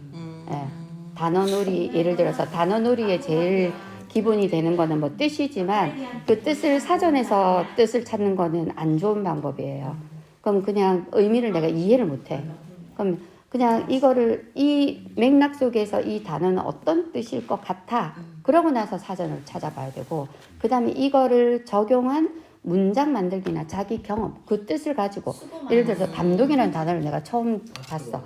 예. 단어 놀이, 예를 들어서 단어 놀이의 제일 기본이 되는 거는 뭐 뜻이지만 그 뜻을 사전에서 뜻을 찾는 거는 안 좋은 방법이에요. 그럼 그냥 의미를 내가 이해를 못해. 그럼 그냥 이거를 이 맥락 속에서 이 단어는 어떤 뜻일 것 같아. 그러고 나서 사전을 찾아봐야 되고 그 다음에 이거를 적용한 문장 만들기나 자기 경험, 그 뜻을 가지고 예를 들어서 감동이라는 단어를 내가 처음 봤어.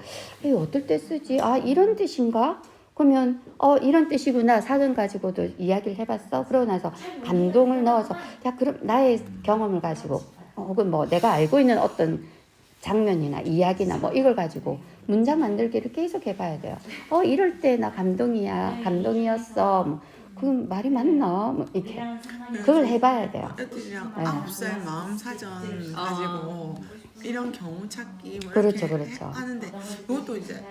어떨 때 쓰지? 아, 이런 뜻인가? 그러면 이런 뜻이구나. 사전 가지고도 이야기를 해봤어. 그러고 나서 감동을 넣어서 야, 그럼 나의 경험을 가지고 혹은 뭐 내가 알고 있는 어떤 장면이나 이야기나 뭐 이걸 가지고 문장 만들기를 계속 해봐야 돼요. 이럴 때 나 감동이야. 감동이었어. 뭐, 그 말이 맞나? 뭐 이렇게 그걸 해봐야 돼요. 애들이랑 네. 9살 마음 사전 가지고 이런 경우 찾기 뭐 그렇죠, 이렇게 그렇죠. 하는데 그것도 이제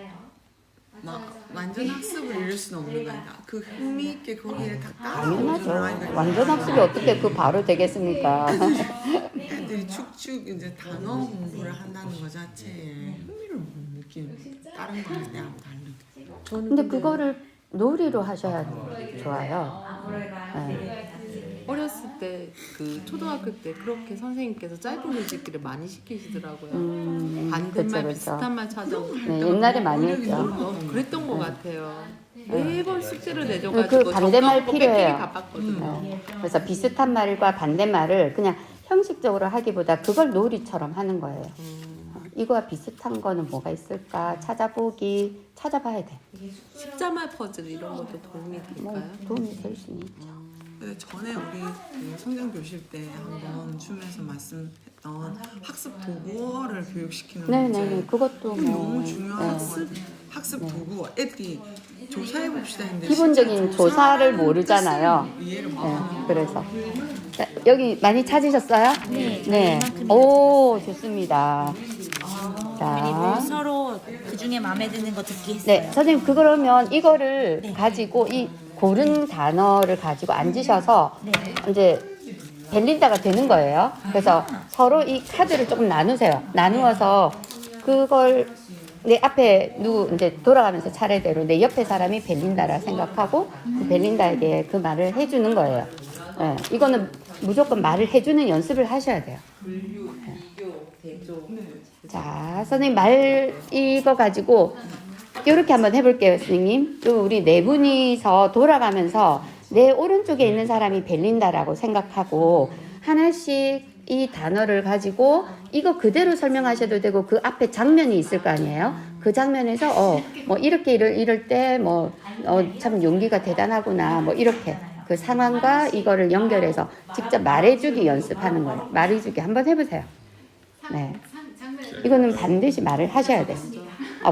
막 완전 학습을 이룰 수는 없는 거니까 그 흥미 있게 거기에 다 당연하죠. 따라오는 완전 학습이 어떻게 그 바로 되겠습니까? 애들이 축축 이제 단어 공부를 한다는 것 자체에 흥미를 못 느끼는 다른 거랑 내가 다르게. 근데 그거를 놀이로 하셔야 좋아요. 네. 어렸을 때 그 초등학교 때 그렇게 선생님께서 짧은 글짓기를 많이 시키시더라고요. 반대말 그쵸, 그쵸. 비슷한 말 찾아. 네, 옛날에 많이 했죠. 그랬던 것 같아요. 매번 숙제를 내줘가지고 그 반대말 적어보고 필요해요. 뺏기기 바빴거든요. 그래서 비슷한 말과 반대말을 그냥 형식적으로 하기보다 그걸 놀이처럼 하는 거예요. 이거와 비슷한 거는 뭐가 있을까 찾아봐야 돼. 십자말 퍼즐 이런 것도 도움이 뭐 될까요? 도움이 될 수는 있죠. 근데 전에 우리 그 성장 교실 때 한번 줌에서 말씀했던 학습 도구어를 교육시키는 문제. 네네, 그것도 그게 뭐 너무 중요한 것 같아요. 학습 도구어. 애들이 조사해 봅시다 했는데 기본적인 진짜 조사를 모르잖아요. 뜻을 이해를 못 네, 하는 그래서 자, 여기 많이 찾으셨어요? 네. 오, 좋습니다. 자, 서로 그 중에 마음에 드는 거 듣기 했어요. 네, 선생님 그러면 이거를 가지고 이 고른 단어를 가지고 앉으셔서 이제 벨린다가 되는 거예요. 그래서 서로 이 카드를 조금 나누세요. 나누어서 그걸 내 앞에 누구 이제 돌아가면서 차례대로 내 옆에 사람이 벨린다라 생각하고 그 벨린다에게 그 말을 해주는 거예요. 네, 이거는 무조건 말을 해주는 연습을 하셔야 돼요. 자, 선생님 말 이거 가지고 이렇게 한번 해볼게요, 선생님. 또 우리 네 분이서 돌아가면서 내 오른쪽에 있는 사람이 벨린다라고 생각하고 하나씩 이 단어를 가지고 이거 그대로 설명하셔도 되고 그 앞에 장면이 있을 거 아니에요. 그 장면에서 뭐 이렇게 이럴 때 뭐 참 용기가 대단하구나 뭐 이렇게 그 상황과 이거를 연결해서 직접 말해주기 연습하는 거예요. 말해주기 한번 해보세요. 네. 이거는 반드시 말을 하셔야 돼요.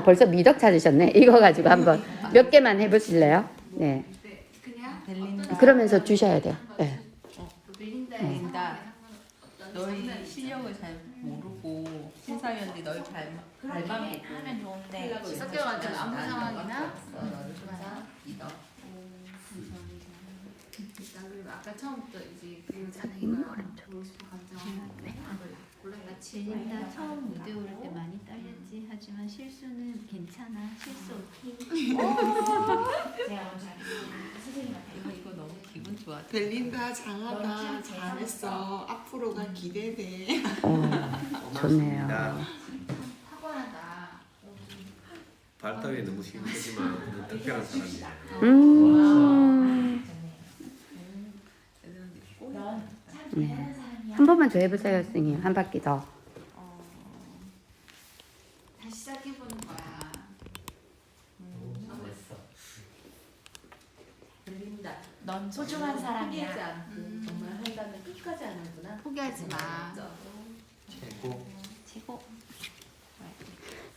벌써 미덕 찾으셨네. 이거 가지고 한번 몇 개만 해보실래요? 네. 그러면서 주셔야 돼요. 네. 벨린다. 너희 실력을 잘 모르고 심사위원들이 널 밟아먹고 하면 좋은데 섞여가지고 아무 상황이나 일단 그리고 아까 처음부터 이제 그 자기가 보고 싶은 감정을 골라가 벨린다 처음 무대 오를 때 많이 떨렸지. 하지만 실수는 괜찮아. 실수 오케이. 제가 먼저 선생님한테 이거 너무 기분 좋아. 벨린다 장하다 잘했어. 앞으로가 기대돼. 좋네요. 탁월하다. 발달이 너무 심하지만 특별한 사람이야. 네. 한 번만 더 해보세요, 선생님. 한 바퀴 더. 다시 시작해보는 거야. 벨린다. 넌 소중한 포기하지 사람이야. 않고 정말 한다면 끝까지 하는구나. 포기하지 마. 최고. 최고.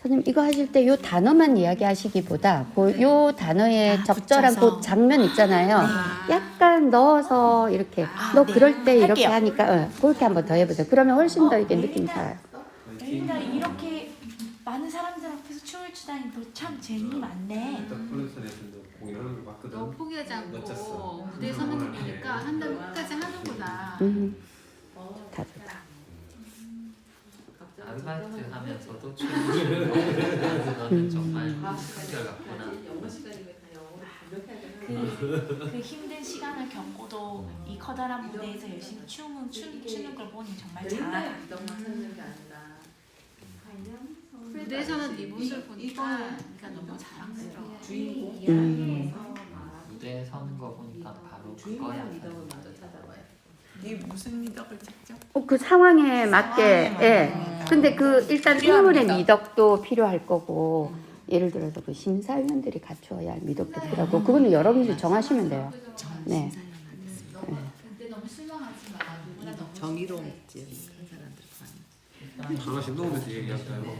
선생님 이거 하실 때 요 단어만 이야기하시기보다 요 단어에 적절한 붙여서. 그 장면 있잖아요. 약간 넣어서 이렇게 너 네. 그럴 때 이렇게 할게요. 하니까 그렇게 한번 더 해보세요. 그러면 훨씬 더 이게 느낌이 살아요. 벨린다 이렇게 많은 사람들 앞에서 춤을 추다니 너 참 재능이 많네. 콜렉션에서도 공연하는 걸 너 봤거든. 포기하지 않고 멋졌어. 무대에 서는 거 보니까 한다면 끝까지 하는구나. 다 좋다. 아르바이트 하면서도 춤을 너는 정말 한결같구나. 영어 시간이면 다 영어로 완벽해야 되는 그 힘든 시간을 겪고도 이 커다란 무대에서 열심히 추는 걸 보니 정말 잘하다. 벨린다의 미덕만 찾는 게 아니라 무대에서는 네 모습을 보니까 네가 너무 자랑스러워. 주인공 무대에 서는 거 보니까 바로 그거야. 주인공의 미덕을 먼저 찾아봐요. 이 무슨 미덕을 직접? 그 상황에 맞게. 예. 근데 그 일단 인물의 미덕도 필요할 거고 예를 들어서 그 심사위원들이 갖추어야 할 미덕도 필요하고 그거는 여러분들이 정하시면 돼요. 네. 근데 너무 실망하지 마. 누구나 너무 정의로움있지 한 사람들 하나씩 넣으면서 얘기할까요? 너는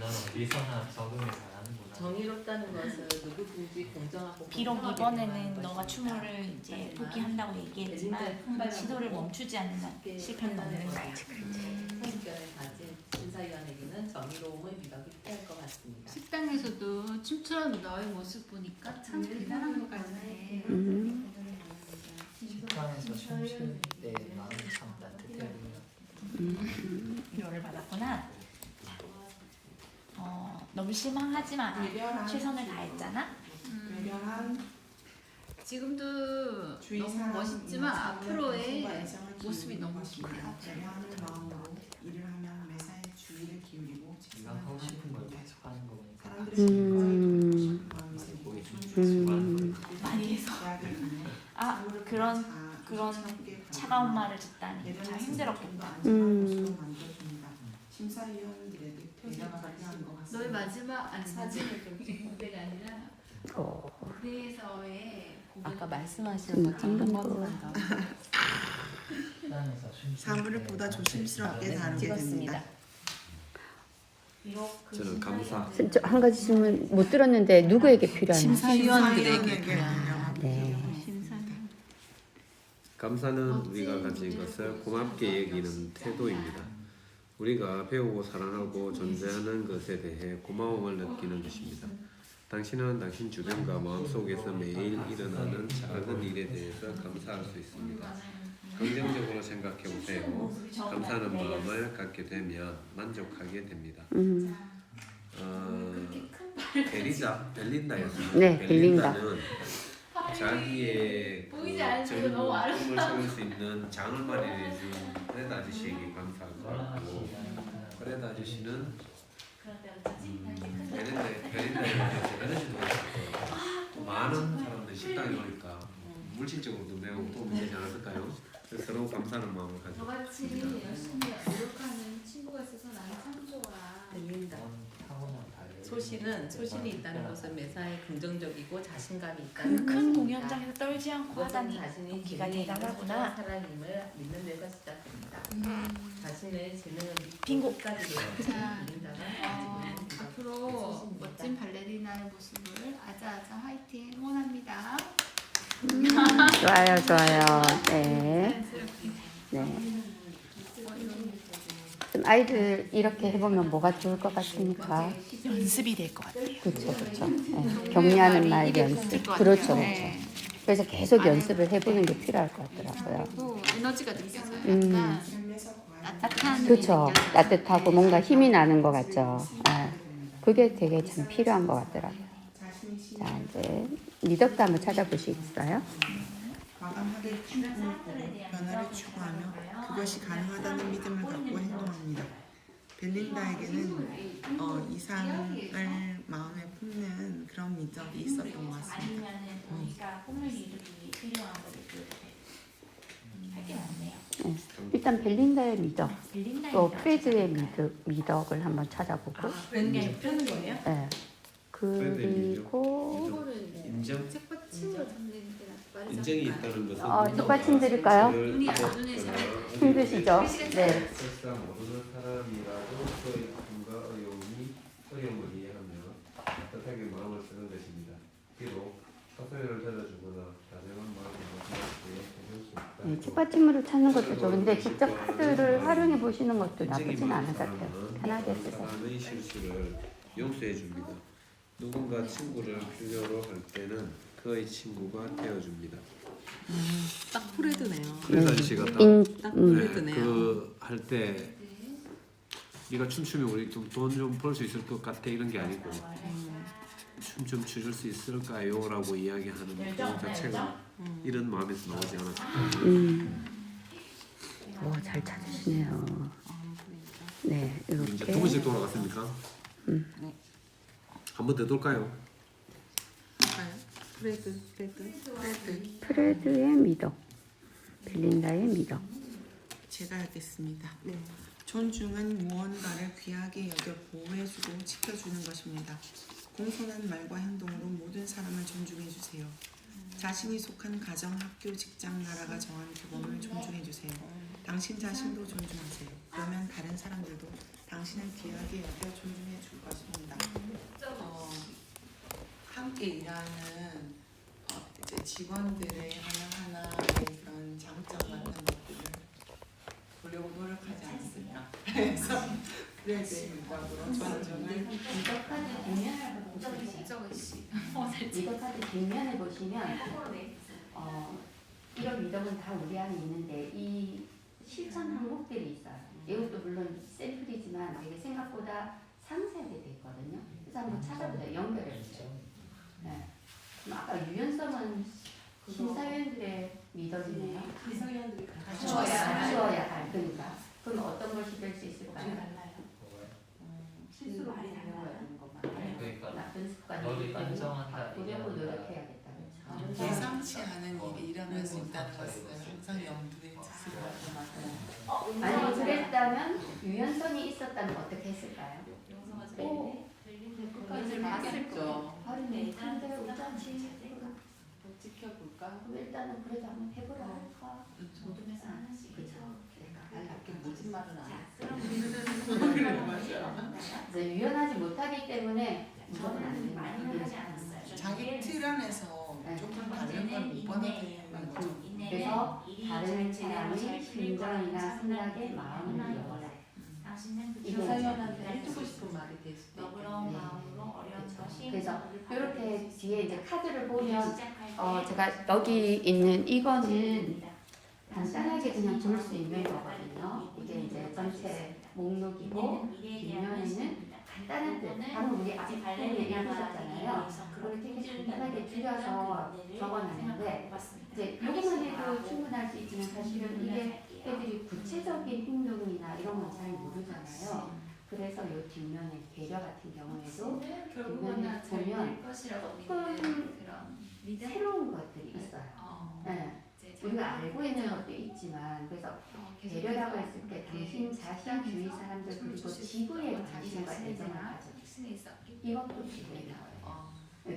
어디서나 적응을 잘하는구나. 정의롭다는 것은 누구든지 공정하고 비록 공평하게 이번에는 대하는 너가 춤을 이제 포기한다고 얘기했지만 시도를 멈추지 않는 실패는 없는 거야. 선입견을 가진 심사위원에게는 정의로움의 미덕이 필요할 것 같습니다. 식당에서도 춤추는 너의 모습 보니까 참 대단한 것 같네. 식당에서 춤출 때 마음이 참 따뜻해 보여. 위로를 받았구나. 너무 실망하지 마. 최선을 다했잖아. 배려한 지금도 주의 너무 사람 멋있지만 앞으로의 애정을 모습이 너무 기울이는 기대가 것입니다. 배려하는 마음으로 일을 하면 매사에 주의를 기울이고 네가 하고 싶은 걸 계속 하는 거 보니까 사람들이 마음이 보이지. 생기고 많이 해서. 아 그런 차가운 말을 듣다니 참 힘들었겠다. 심사위원들에게 배려가 필요한 것 같습니다. 너의 마지막 사진을 좀 무대가 아니라 무대에서의 아까 말씀하신 것처럼 한 번만 더 식당에서 춤출 사물보다 조심스럽게 다루게 됩니다. 비록 그 저는 감사. 저 한 가지 질문 못 들었는데 누구에게 필요하나요? 심사위원들에게 네. 감사는 우리가 가진 것을 고맙게 여기는 태도입니다. 우리가 배우고 사랑하고 존재하는 것에 대해 고마움을 느끼는 것입니다. 당신은 당신 주변과 마음속에서 매일 일어나는 작은 일에 대해서 감사할 수 있습니다. 긍정적으로 생각해 보세요. 감사하는 마음을 갖게 되면 만족하게 됩니다. 벨린다였습니다. 네, 벨린다. 벨린다는 자기의 그 젊은 꿈을 세울 수 있는 장을 마련해준 프레드 아저씨에게 감사하고 프레드 아저씨는 그런데 어쩌지? 에너지도 그렇고 많은 사람들이 식당에 오니까 물질적으로도 매우 도움이 되지 않았을까요? 그래서 서로 감사하는 마음을 가지고 저같이 있습니다. 열심히 노력하는 친구가 있어서 나는 참 좋아. 들린다. 타고난 달리. 소신이 있다는 것은 매사에 긍정적이고 자신감이 있다는 큰 것입니다. 공연장에서 떨지 않고 그것은 하다니 자신이 용기가 재능이 있는 대단하구나. 사람임을 믿는 데서 시작됩니다. 자신의 재능을 믿고 빙고. 끝까지 자, 믿는다면 앞으로 멋진 발레리나의 모습을 아자아자 화이팅 응원합니다. 좋아요, 좋아요. 네. 자연스럽게. 네. 이런 좀 아이들 이렇게 해보면 뭐가 좋을 것 같습니까? 연습이 될 것 같아요. 그렇죠, 그렇죠. 네. 격려하는 말 연습. 그렇죠, 그렇죠. 네. 그래서 계속 연습을 해보는 게 필요할 것 같더라고요. 그리고 에너지가 느껴져요. 음. 약간 삶에서 구하는 따뜻한 그렇죠. 느껴져요. 따뜻하고 뭔가 힘이 나는 것 같죠. 네. 그게 되게 참 필요한 것 같더라고요. 자신이 자, 이제 미덕도 한번 찾아보시겠어요? 과감하게 변화를 추구하며 그것이 가능하다는 믿음을 갖고 행동합니다. 벨린다에게는 이상을 마음에 품는 그런 미덕이 있었던 것 같습니다. 아니면은 우리가 꿈을 이루기 필요한 거를 할게 많네요. 일단 벨린다의 미덕, 벨린다의 또 미덕. 프레드의 미덕을 한번 찾아보고, 네, 펴는 거예요? 네. 그리고 인정 책받침으로 선생님께 말해서 인정이 있다는 것은 똑같이 드릴까요? 눈이 안 눈에 잘 힘드시죠? 네. 설사 모르는 사람이라도 그의 고통과 어려움을 이해하며 따뜻하게 마음을 쓰는 것입니다. 비록 사소리를 들어주거나 다정한 마음을 해줄 수 있다. 네, 책받침으로 찾는 것도 좋은데 직접 카드를 활용해 보시는 것도 나쁘진 않을 것 같아요. 편하게 쓰세요. 사람의 실수를 용서해 줍니다. 누군가 친구를 필요로 할 때는 그의 친구가 되어줍니다. 딱 프레드네요. 그래서 아저씨가 딱 프레드네요. 그 할 때 네가 춤추면 우리 좀 돈 좀 벌 수 있을 것 같아 이런 게 아니고 춤 좀 추실 수 있을까요? 라고 이야기하는 그 자체가 이런 마음에서 나오지 않았을까. 잘 찾으시네요. 네, 이제 이렇게. 두 번씩 돌아갔습니까? 한 번 더 돌까요? 프레드. 프레드의 미덕, 벨린다의 미덕. 제가 하겠습니다. 네. 존중은 무언가를 귀하게 여겨 보호해주고 지켜주는 것입니다. 공손한 말과 행동으로 모든 사람을 존중해주세요. 자신이 속한 가정, 학교, 직장, 나라가 정한 규범을 존중해주세요. 당신 자신도 존중하세요. 그러면 다른 사람들도 당신을 귀하게 여겨 존중해 줄 것입니다. 함께 일하는 이제 직원들의 하나하나의 그런 장점 같은 것들을 보려고 노력하지 않습니까? 그래서 프레드의 미덕으로 존중을 미덕 카드 뒷면을 보시면 미덕 카드 뒷면을 보시면 이런 미덕은 다 우리 안에 있는데 이 실천 항목들이 있어요. 이것도 물론 샘플이지만 되게 생각보다 상세하게 돼 있거든요. 그래서 한번 찾아보세요. 연결해 보세요. 네. 그럼 아까 유연성은 심사위원들의 미덕이네요. 심사위원들이 주어야 할 거니까. 그럼 어떤 것이 될 수 있을까요? 실수로 말이 달라요. 그러니까 나쁜 습관이 너를 있거든요. 인정한다, 바꾸려고 이해한다. 노력해야겠다. 그렇죠? 예상치 않은 일이 일어날 수 있다는 것을 항상 염두에 두시고 만약 그랬다면 유연성이 있었다면 어떻게 했을까요? 끝까지 하겠죠. 발음이 큰데 어쩌지? 못 지켜볼까? 그럼 일단은 그래도 한번 해보라 할까? 모둠에서 하나씩. 그죠? 이렇게 모진 말은 안 해. 그래서 유연하지 못하기 때문에 이거는 안 저는 많이는 됩니다. 하지 않았어요. 자기 틀 안에서 조금 다른 걸 못 받아들이는 거죠. 그래서 다른 사람의 심정이나 생각에 마음을 열어라. 당신은 그 심사위원한테 해주고 싶은 말이 될 수도 너그러운 있겠네. 마음으로 어려운 것이 그래서 이렇게 뒤에 이제 카드를 보면 제가 여기 있는 이거는 간단하게 그냥 볼 수 있는 거거든요. 이게 이제 전체 목록이고 뒷면에는 간단한 뜻, 방금 우리 앞에 읽으셨잖아요. 그걸 되게 간단하게 줄여서 적어놨는데 이제 이것만 해도 충분할 수 있지만 사실은 이게 애들이 구체적인 행동이나 이런 건 잘 모르잖아요. 그래서 요 뒷면에 배려 같은 경우에도 결국은 잘 보면 될 것이라고 조금 믿는 그런 믿음. 새로운 것들이 있어요. 네. 우리가 알고 있는 것도 있지만 그래서 배려라고 했을 때 당신 자신 주위 사람들 그리고 지구에 관심과 애정을 가져 이것도 지구에 나와요.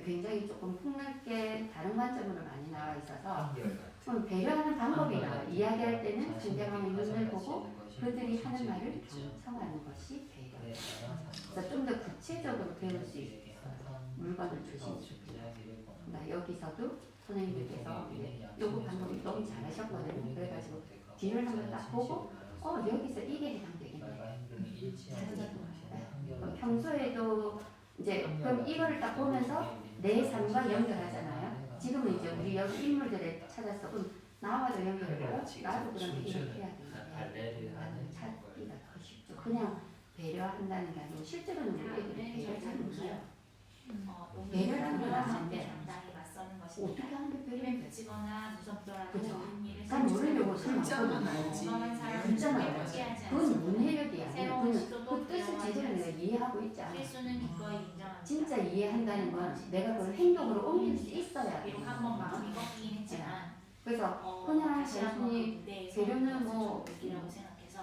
굉장히 조금 폭넓게 다른 관점으로 많이 나와 있어서 배려하는 방법이 나와요. 이야기할 때는 상대방의 눈을 보고 그들이 하는 말을 경청하는 것이 배려. 그래서 좀 더 구체적으로 배울 수 있어요. 물건을 주시는 그러니까 여기서도 선생님께서 요거 방법이 너무 잘하셨거든요. 그래가지고 뒤를 한번 딱 보고 여기서 이게 해당되겠네. 평소에도 이제 그럼 이거를 딱 보면서 내 삶과 연결하잖아요. 지금은 이제 우리 여기 인물들을 찾아서 그럼 나와도 연결해요. 나도 그럼 이렇게 해야 되는데 찾기가 더 쉽죠. 그냥 배려한다는 게 아니고 실제로는 우리 애들이 배려 잘 몰라요. 배려라는 걸 아는데 어떻게 하는 게 배려를 맺히거나 무섭더라도 그죠. 의미를 난 모르려고 글자만 알지. 글자만 알지. 그건 문해력이 아니야. 새로운 그건 시도도 그 뜻을 제대로 내가 이해하고 있지 않아. 실수는 기꺼이 인정합니다. 진짜 이해한다는 건 내가 그걸 행동으로 옮길 수 있어야 돼. 비록 한번 마음이 꺾이긴 했지만 그래서 그냥 단순히 배려는 뭐 이라고 생각해서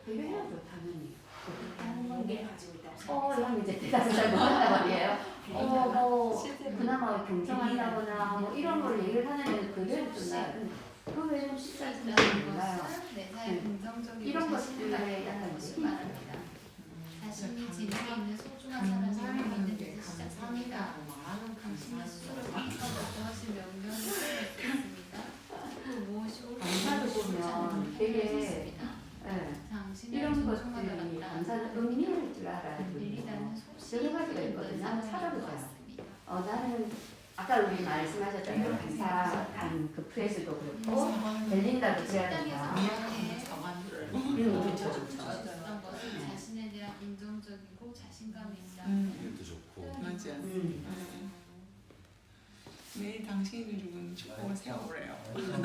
배려해야죠 당연히. 어떻게 하는 건데 무게를 가지고 있다고 이러면 이제 대답을 잘 못한단 말이에요. 뭐 그나마 경청한다거나 뭐 이런 걸 얘기를 하는 그래도 좀 나요. 그 외에는 진짜 잘 몰라요. 이런 것들에 약간 이제 자신이 지니고 있는 소중한 사람을 믿는 데 감사합니다. 말하는 당신의 스스로 감사합니다. 생각하고 하신 명령을 수행했습니다. 그 무엇이고 감사를 보면 되게 이런 것들이 감사는 의미할 줄 알아야 되고 여러 가지가 있거든요. 나는 찾아보세요. 나는 아까 우리 말씀하셨잖아요. 감사한 그 프레스도 그렇고 벨린다도 그래야 된다. 그렇죠. 어떤 것은 자신에 대한 긍정적이고 자신감이 있다. 이것도 좋고. 맞아. 내일 당신이 죽은 축복을 세워보래요. 너무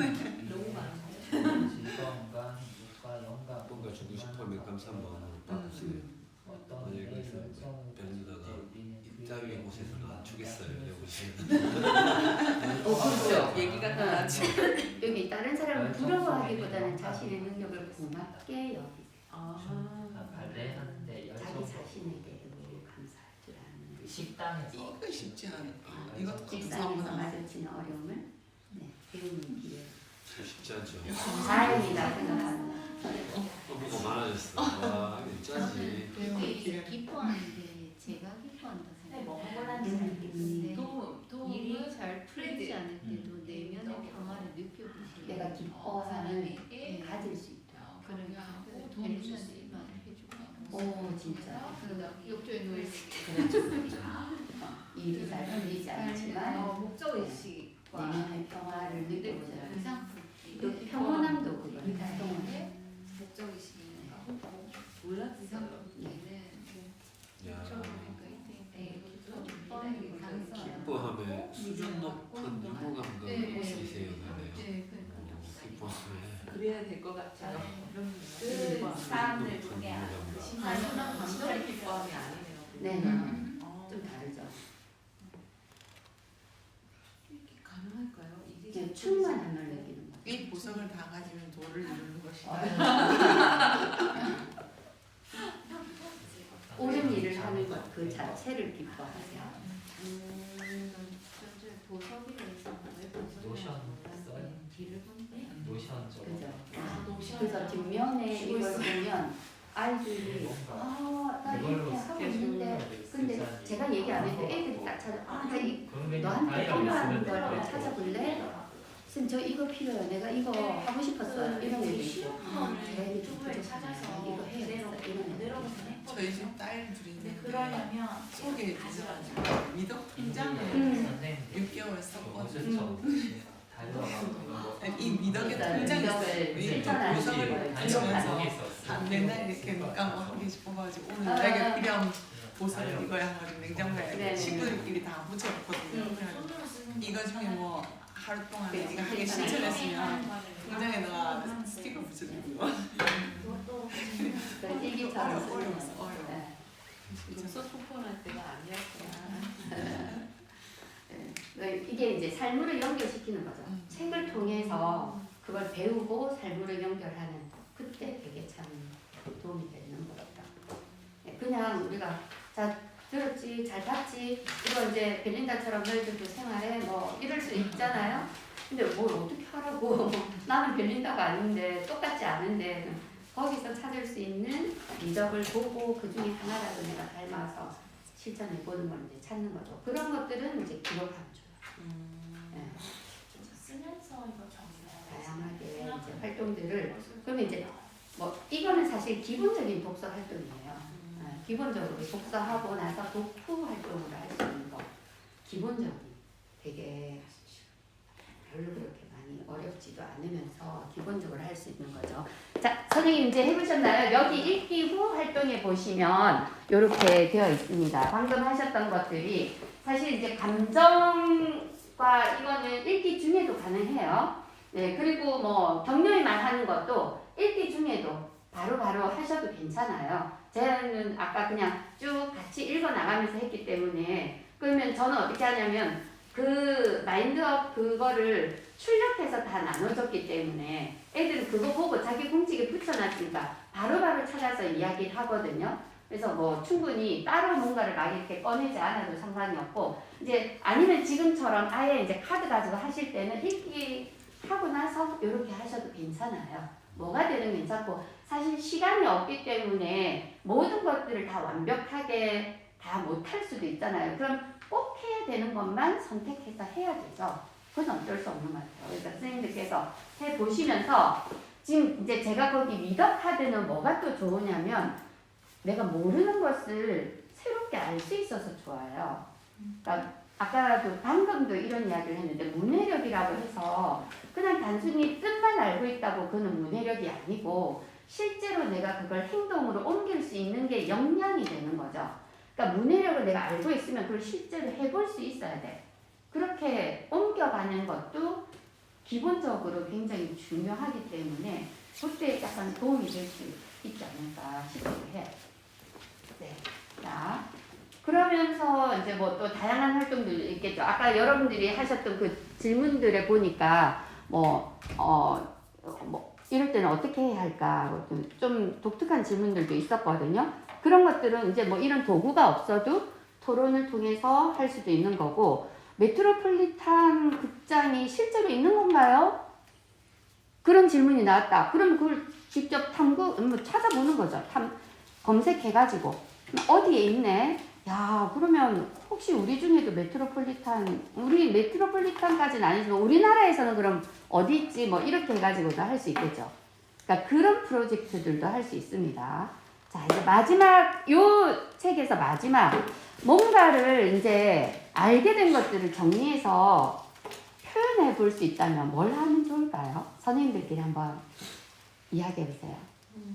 즐거움과 행복과 영감 뭔가 주고 싶으면 감사한 마음으로 받으세요. 어떤 만약에 일을 벨리다가 이따위 곳에서는 안 주겠어요. 여보세요. 그렇죠. 얘기가 달라지. 여기 다른 사람을 부러워하기보다는 자신의 능력을 고맙게 여기세요. 발레하는데 자기 열정 자신에게도 감사할 줄 아는 식당에서 이거 쉽지 않아. 이것도 식상에서 감사하구나. 마주치는 어려움을 배우는 기회. 쉽지 않죠. 다행이다 생각합니다. 뭐가 많아졌어. 와 이거 짜지. 배우는 기회. 기뻐하는데 제가 기뻐한다 생각해요. 먹어볼란지 일이 잘 풀리지 않을 때도 내면의 평화를 느껴보시고 내가 기뻐하는 가질 수 있다. 그러고 벨리한테 말을 해주고 오 진짜. 욕조에 누워있을 때 그렇죠. 일이 잘 풀리지 않지만 목적의식과 내면의 평화를 느껴보자. 이상 또 평온함도 그거예요. 목적의식이 몰랐어요. 야. 기뻐하는 기뻐함에 수준 높은 유무감과 있으세요. 기뻐함에 그래야 될 것 같아요. 사람들 중에 감정의 기뻐함이 아니네요. 네, 좀 다르죠. 이렇게 가능할까요? 이게 이제 충만함을 느끼는 거. 이 보석을 다 가지면 도를 이루는 것이다. 옳은 일을 하는 것 그 자체를 기뻐하세요. 보석이라 해서 노션 써요. 길을 보는데 노션 저거 그죠. 그래서 뒷면에 이걸 보면 아이들이 나 이렇게 하고 있는데 근데 제가 얘기 안 해도 애들이 딱 찾아 너한테 필요한 걸 찾아볼래? 쌤 저 이거 필요해요. 내가 이거 하고 싶었어요. 이런 얘기 있고 제가 이게 좀 부족하잖아요. 이거 해야겠어. 이런 얘기 저희 집 딸 둘이 근데 있는데 그러려면 속에 미덕 통장을 6개월 썼거든요. 이 미덕의 통장이 있어요. 이 보석을 가져면서 맨날 이렇게 누가 뭐 하고 싶어가지고 오늘 나에게 필요한 보석을 이거야 하고 냉장고에 친구들끼리 다 붙여놓거든요. 이거 중에 뭐 하루 동안 네가 하기 실천했으면 통장에다가 스티커 붙여주고 일기처럼 쓰는 거. 어려워. 네. 벌써 소폰할 때가 아니었구나. 이게 이제 삶으로 연결시키는 거죠. 책을 통해서 그걸 배우고 삶으로 연결하는 그때 되게 참 도움이 되는 것 같다. 그냥 우리가 자 들었지 잘 봤지 이거 이제 벨린다처럼 너희들도 생활해 뭐 이럴 수 있잖아요. 근데 뭘 어떻게 하라고 나는 벨린다가 아닌데 똑같지 않은데 거기서 찾을 수 있는 미덕을 보고 그 중에 하나라도 내가 닮아서 실천해보는 걸 이제 찾는 거죠. 그런 것들은 이제 기록하면 좋아요. 네. 쓰면서 이거 정리해요. 다양하게 이제 활동들을 그러면 이제 뭐 이거는 사실 기본적인 독서 활동이에요. 네, 기본적으로 독서하고 나서 독후 활동을 할 수 있는 거 기본적인 되게 별로 그렇게 많이 어렵지도 않으면서 기본적으로 할 수 있는 거죠. 자, 선생님 이제 해보셨나요? 여기 읽기 후 활동에 보시면 이렇게 되어 있습니다. 방금 하셨던 것들이 사실 이제 감정과 이거는 읽기 중에도 가능해요. 네, 그리고 뭐 격려만 하는 것도 읽기 중에도 바로바로 하셔도 괜찮아요. 저는 아까 그냥 쭉 같이 읽어 나가면서 했기 때문에 그러면 저는 어떻게 하냐면 그 마인드업 그거를 출력해서 다 나눠줬기 때문에 애들은 그거 보고 자기 공책에 붙여놨으니까 바로바로 찾아서 이야기를 하거든요. 그래서 뭐 충분히 따로 뭔가를 막 이렇게 꺼내지 않아도 상관이 없고 이제 아니면 지금처럼 아예 이제 카드 가지고 하실 때는 읽기 하고 나서 이렇게 하셔도 괜찮아요. 뭐가 되든 괜찮고 사실 시간이 없기 때문에 모든 것들을 다 완벽하게 다 못할 수도 있잖아요. 그럼 꼭 해야 되는 것만 선택해서 해야 되죠. 그건 어쩔 수 없는 것 같아요. 그러니까 선생님들께서 해보시면서 지금 이제 제가 거기 미덕 카드는 뭐가 또 좋으냐면 내가 모르는 것을 새롭게 알 수 있어서 좋아요. 그러니까 아까도 방금도 이런 이야기를 했는데 문해력이라고 해서 그냥 단순히 뜻만 알고 있다고 그는 문해력이 아니고 실제로 내가 그걸 행동으로 옮길 수 있는 게 역량이 되는 거죠. 그러니까 문해력을 내가 알고 있으면 그걸 실제로 해볼 수 있어야 돼. 그렇게 옮겨가는 것도 기본적으로 굉장히 중요하기 때문에 그때 약간 도움이 될 수 있지 않을까 싶기도 해요. 네. 자, 그러면서 이제 뭐 또 다양한 활동들이 있겠죠. 아까 여러분들이 하셨던 그 질문들에 보니까 뭐 이럴 때는 어떻게 해야 할까 좀 독특한 질문들도 있었거든요. 그런 것들은 이제 뭐 이런 도구가 없어도 토론을 통해서 할 수도 있는 거고 메트로폴리탄 극장이 실제로 있는 건가요? 그런 질문이 나왔다. 그럼 그걸 직접 찾아보는 거죠. 검색해가지고 어디에 있네? 야, 그러면 혹시 우리 중에도 우리 메트로폴리탄까지는 아니지만 우리나라에서는 그럼 어디 있지? 뭐 이렇게 해가지고도 할 수 있겠죠. 그러니까 그런 프로젝트들도 할 수 있습니다. 자, 이제 마지막, 요 책에서 마지막, 뭔가를 이제 알게 된 것들을 정리해서 표현해 볼 수 있다면 뭘 하면 좋을까요? 선생님들끼리 한번 이야기해 보세요.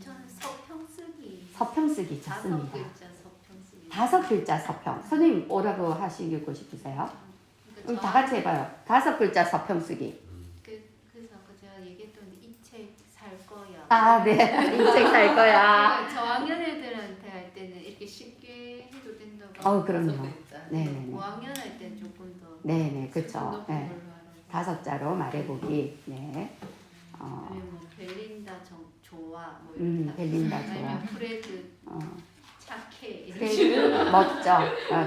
저는 서평 쓰기. 서평 쓰기 좋습니다. 5글자 서평 쓰기. 5글자 서평. 선생님 뭐라고 하시고 싶으세요? 그러니까 다 같이 해봐요. 5글자 서평 쓰기. 그래서 제가 얘기했던 이 책 살 거야. 아, 네. 이 책 살 거야. 그러니까 저학년 애들한테 할 때는 이렇게 쉽게 해도 된다고. 그럼요. 네네네. 5학년 할 때는 조금 더. 네네, 그쵸. 네. 5자로 말해보기. 네. 아니면 뭐 벨린다 좋아. 뭐 이런. 벨린다 좋아. 아니면 프레드 착해. 프레드 멋져.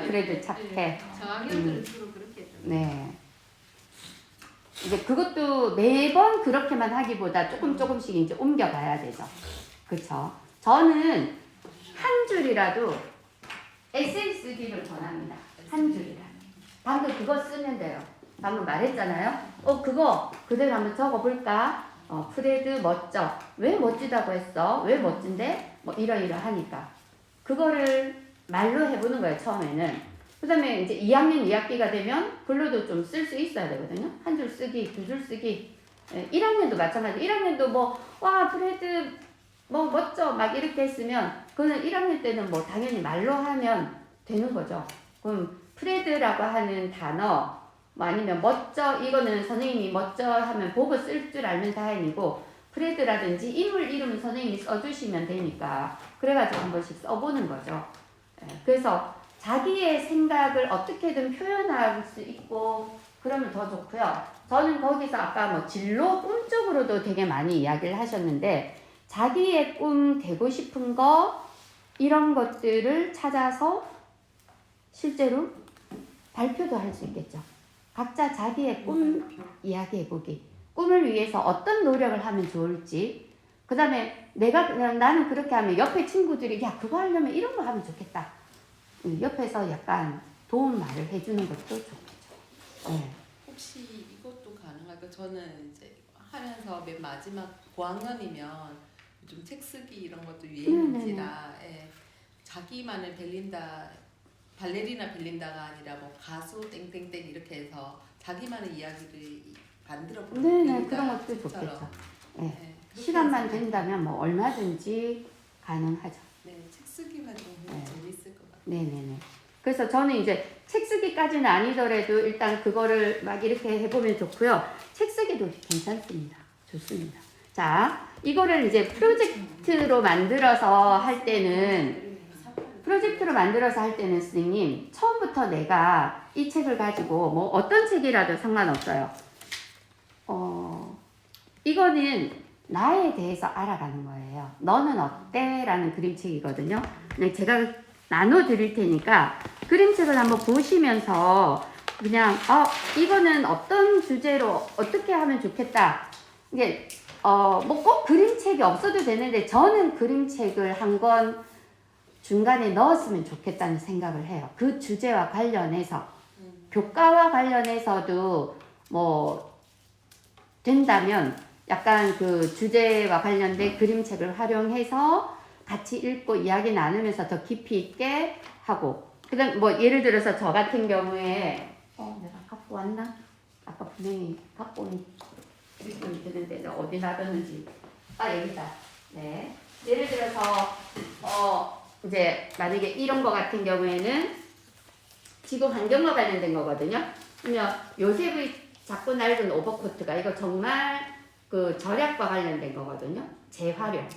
프레드 착해. 네, 저학년들은 주로 그렇게 했던. 네. 이제 그것도 매번 그렇게만 하기보다 조금씩 이제 옮겨가야 되죠. 그쵸? 저는 한 줄이라도 에세이 쓰기를 권합니다. 한 줄이라도. 방금 그거 쓰면 돼요. 방금 말했잖아요. 그거 그대로 한번 적어볼까? 프레드 멋져. 왜 멋지다고 했어? 왜 멋진데? 뭐 이러이러하니까. 그거를 말로 해보는 거예요, 처음에는. 그 다음에 이제 2학년 2학기가 되면 글로도 좀 쓸 수 있어야 되거든요. 한 줄 쓰기, 2줄 쓰기. 1학년도 마찬가지. 1학년도 프레드, 멋져. 막 이렇게 했으면, 그거는 1학년 때는 당연히 말로 하면 되는 거죠. 그럼 프레드라고 하는 단어, 아니면 멋져, 이거는 선생님이 멋져 하면 보고 쓸 줄 알면 다행이고, 프레드라든지 인물 이름 선생님이 써주시면 되니까 그래가지고 한 번씩 써보는 거죠. 그래서 자기의 생각을 어떻게든 표현할 수 있고 그러면 더 좋고요. 저는 거기서 아까 뭐 진로, 꿈 쪽으로도 되게 많이 이야기를 하셨는데 자기의 꿈 되고 싶은 거 이런 것들을 찾아서 실제로 발표도 할 수 있겠죠. 각자 자기의 꿈 이야기해보기. 꿈을 위해서 어떤 노력을 하면 좋을지. 그 다음에 나는 그렇게 하면 옆에 친구들이 야 그거 하려면 이런 거 하면 좋겠다. 옆에서 약간 도움 말을 해주는 것도 좋겠죠. 네. 혹시 이것도 가능할까요? 저는 이제 하면서 맨 마지막 고학년이면 요즘 책 쓰기 이런 것도 유행인지라 자기만의 발레리나 벨린다가 아니라 뭐 가수 땡땡땡 이렇게 해서 자기만의 이야기를 만들어 보는 네네 그런 것도 좋겠죠. 네. 시간만 된다면 뭐 얼마든지 가능하죠. 네, 책 쓰기만 좀 재밌을 것 같아요. 네네네. 그래서 저는 이제 책 쓰기까지는 아니더라도 일단 그거를 막 이렇게 해보면 좋고요. 책 쓰기도 괜찮습니다. 좋습니다. 자, 이거를 이제 프로젝트로 만들어서 할 때는 선생님 처음부터 내가 이 책을 가지고 뭐 어떤 책이라도 상관없어요. 이거는 나에 대해서 알아가는 거예요. 너는 어때? 라는 그림책이거든요. 제가 나눠드릴 테니까 그림책을 한번 보시면서 그냥 이거는 어떤 주제로 어떻게 하면 좋겠다. 이게 뭐 꼭 그림책이 없어도 되는데 저는 그림책을 한 권 중간에 넣었으면 좋겠다는 생각을 해요. 그 주제와 관련해서 교과와 관련해서도 뭐 된다면 약간 그 주제와 관련된 그림책을 활용해서 같이 읽고 이야기 나누면서 더 깊이 있게 하고 그다음 뭐 예를 들어서 저 같은 경우에 내가 갖고 왔나? 아까 분명히 갖고 온 느낌이 드는데 어디 놔뒀는지 여기다. 네. 예를 들어서 이제 만약에 이런 거 같은 경우에는 지구 환경과 관련된 거거든요. 그러면 요셉의 작고 낡은 오버코트가 이거 정말 그 절약과 관련된 거거든요. 재활용.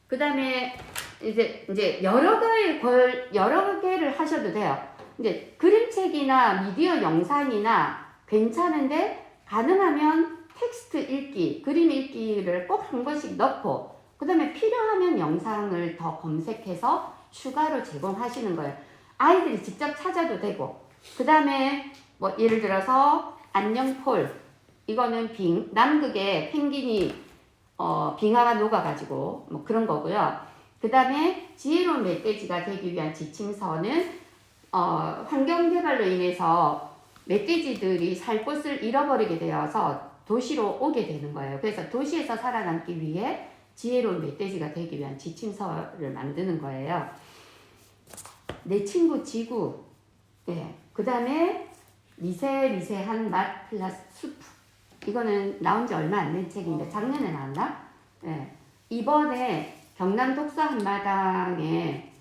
그 다음에 이제 여러 개를 하셔도 돼요. 이제 그림책이나 미디어 영상이나 괜찮은데 가능하면 텍스트 읽기, 그림 읽기를 꼭 한 권씩 넣고 그 다음에 필요하면 영상을 더 검색해서 추가로 제공하시는 거예요. 아이들이 직접 찾아도 되고 그 다음에 뭐 예를 들어서 안녕 폴 이거는 남극에 펭귄이 빙하가 녹아가지고 뭐 그런 거고요. 그 다음에 지혜로운 멧돼지가 되기 위한 지침서는 환경개발로 인해서 멧돼지들이 살 곳을 잃어버리게 되어서 도시로 오게 되는 거예요. 그래서 도시에서 살아남기 위해 지혜로운 멧돼지가 되기 위한 지침서를 만드는 거예요. 내 친구 지구. 네. 그 다음에 미세한 맛 플러스 수프. 이거는 나온 지 얼마 안 된 책인데 작년에 나왔나? 네. 이번에 경남 독서 한마당에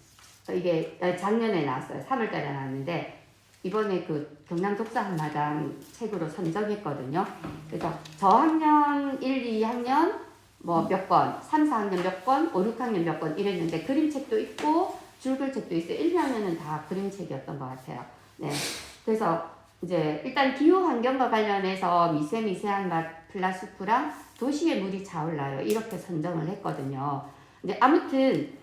이게 작년에 나왔어요. 3월달에 나왔는데 이번에 그 경남 독서 한마당 책으로 선정했거든요. 그래서 저학년 1, 2학년 뭐 몇 권, 3, 4학년 몇 권, 5, 6학년 몇 권 이랬는데 그림책도 있고 줄글책도 있어요. 1, 2학년은 다 그림책이었던 것 같아요. 네. 그래서 이제 일단 기후 환경과 관련해서 미세한 맛 플라스프랑 도시의 물이 차올라요. 이렇게 선정을 했거든요. 근데 아무튼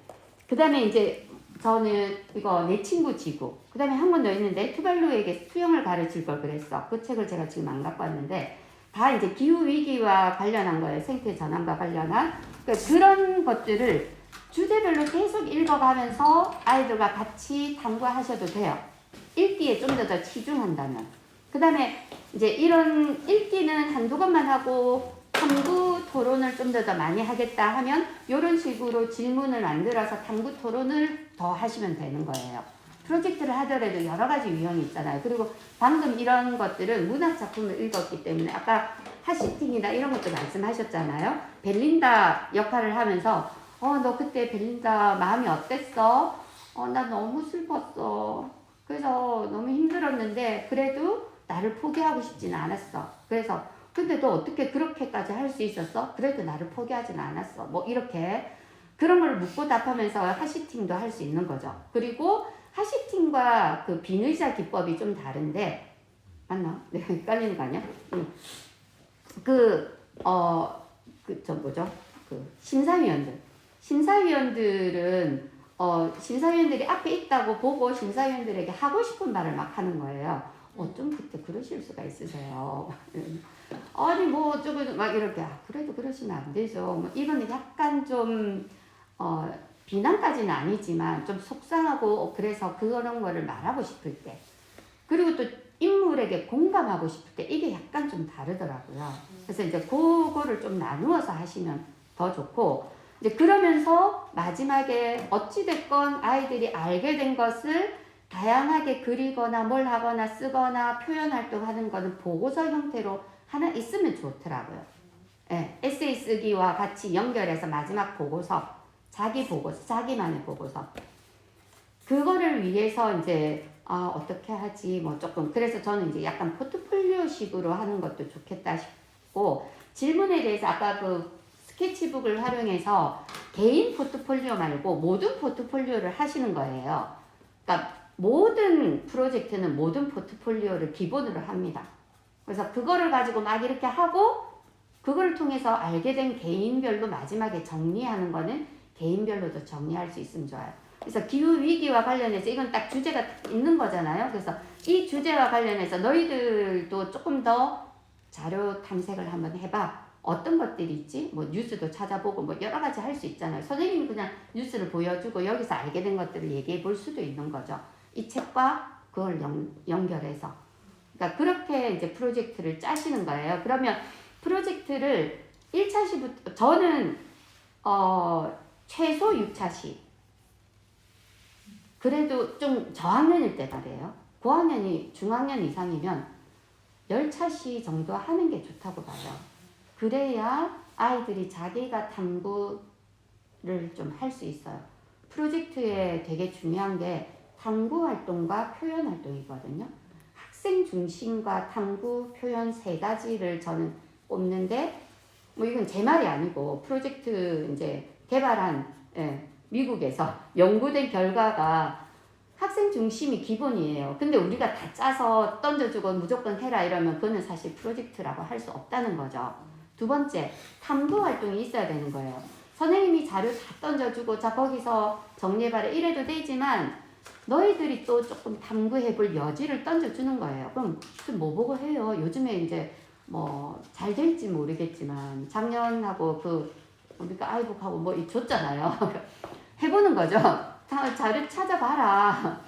그 다음에 이제 저는 이거 내 친구 지구 그 다음에 한 권 더 있는데 투발루에게 수영을 가르칠 걸 그랬어. 그 책을 제가 지금 안 갖고 왔는데 다 이제 기후위기와 관련한 거예요. 생태 전환과 관련한 그러니까 그런 것들을 주제별로 계속 읽어가면서 아이들과 같이 탐구하셔도 돼요. 읽기에 좀 더 치중한다면. 그 다음에 이제 이런 읽기는 한두 권만 하고 탐구 토론을 좀 더 많이 하겠다 하면 이런 식으로 질문을 만들어서 탐구 토론을 더 하시면 되는 거예요. 프로젝트를 하더라도 여러 가지 유형이 있잖아요. 그리고 방금 이런 것들은 문학 작품을 읽었기 때문에 아까 하시팅이나 이런 것도 말씀하셨잖아요. 벨린다 역할을 하면서 너 그때 벨린다 마음이 어땠어? 나 너무 슬펐어. 그래서 너무 힘들었는데 그래도 나를 포기하고 싶지는 않았어. 그래서 근데 너 어떻게 그렇게까지 할 수 있었어? 그래도 나를 포기하진 않았어. 뭐 이렇게 그런 걸 묻고 답하면서 하시팅도 할 수 있는 거죠. 그리고 하시팅과 그 비의자 기법이 좀 다른데 맞나? 내가 헷갈리는 거 아니야? 심사위원들은 심사위원들이 앞에 있다고 보고 심사위원들에게 하고 싶은 말을 막 하는 거예요. 좀 그때 그러실 수가 있으세요. 아니 뭐 어쩌고 막 이렇게 그래도 그러시면 안 되죠. 뭐 이거는 약간 좀 비난까지는 아니지만 좀 속상하고 그래서 그런 거를 말하고 싶을 때 그리고 또 인물에게 공감하고 싶을 때 이게 약간 좀 다르더라고요. 그래서 이제 그거를 좀 나누어서 하시면 더 좋고 이제 그러면서 마지막에 어찌됐건 아이들이 알게 된 것을 다양하게 그리거나 뭘 하거나 쓰거나 표현 활동하는 거는 보고서 형태로 하나 있으면 좋더라고요. 네, 에세이 쓰기와 같이 연결해서 마지막 보고서, 자기만의 보고서. 그거를 위해서 이제 어떻게 하지 뭐 조금 그래서 저는 이제 약간 포트폴리오식으로 하는 것도 좋겠다 싶고 질문에 대해서 아까 그 스케치북을 활용해서 개인 포트폴리오 말고 모든 포트폴리오를 하시는 거예요. 그러니까 모든 프로젝트는 모든 포트폴리오를 기본으로 합니다. 그래서 그거를 가지고 막 이렇게 하고 그걸 통해서 알게 된 개인별로 마지막에 정리하는 거는 개인별로도 정리할 수 있으면 좋아요. 그래서 기후위기와 관련해서 이건 딱 주제가 있는 거잖아요. 그래서 이 주제와 관련해서 너희들도 조금 더 자료 탐색을 한번 해봐. 어떤 것들이 있지? 뭐 뉴스도 찾아보고 뭐 여러 가지 할 수 있잖아요. 선생님이 그냥 뉴스를 보여주고 여기서 알게 된 것들을 얘기해 볼 수도 있는 거죠. 이 책과 그걸 연결해서. 그러니까 그렇게 이제 프로젝트를 짜시는 거예요. 그러면 프로젝트를 1차 시부터 저는 최소 6차 시. 그래도 좀 저학년일 때 말이에요. 고학년이 중학년 이상이면 10차 시 정도 하는 게 좋다고 봐요. 그래야 아이들이 자기가 탐구를 좀 할 수 있어요. 프로젝트에 되게 중요한 게 탐구 활동과 표현 활동이거든요. 학생 중심과 탐구, 표현 세 가지를 저는 꼽는데 뭐 이건 제 말이 아니고 프로젝트 이제 개발한 미국에서 연구된 결과가 학생 중심이 기본이에요. 근데 우리가 다 짜서 던져주고 무조건 해라 이러면 그거는 사실 프로젝트라고 할 수 없다는 거죠. 두 번째, 탐구 활동이 있어야 되는 거예요. 선생님이 자료 다 던져주고 자 거기서 정리해봐라 이래도 되지만 너희들이 또 조금 탐구해볼 여지를 던져주는 거예요. 그럼 뭐 보고 해요? 요즘에 이제 뭐 잘 될지 모르겠지만 작년하고 그 우리가 아이북하고 뭐 줬잖아요. 해보는 거죠. 자료 찾아봐라.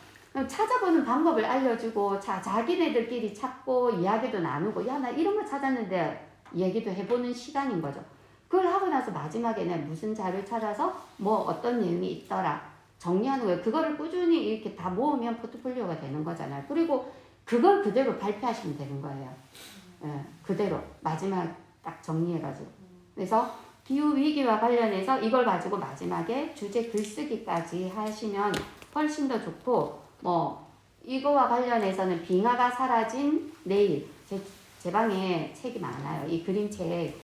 찾아보는 방법을 알려주고 자기네들끼리 찾고 이야기도 나누고 야 나 이런 거 찾았는데 얘기도 해보는 시간인 거죠. 그걸 하고 나서 마지막에는 무슨 자료 찾아서 뭐 어떤 내용이 있더라 정리하는 거예요. 그거를 꾸준히 이렇게 다 모으면 포트폴리오가 되는 거잖아요. 그리고 그걸 그대로 발표하시면 되는 거예요. 그대로 마지막 딱 정리해가지고. 그래서 기후위기와 관련해서 이걸 가지고 마지막에 주제 글쓰기까지 하시면 훨씬 더 좋고 뭐 이거와 관련해서는 빙하가 사라진 내일 제 방에 책이 많아요. 이 그림책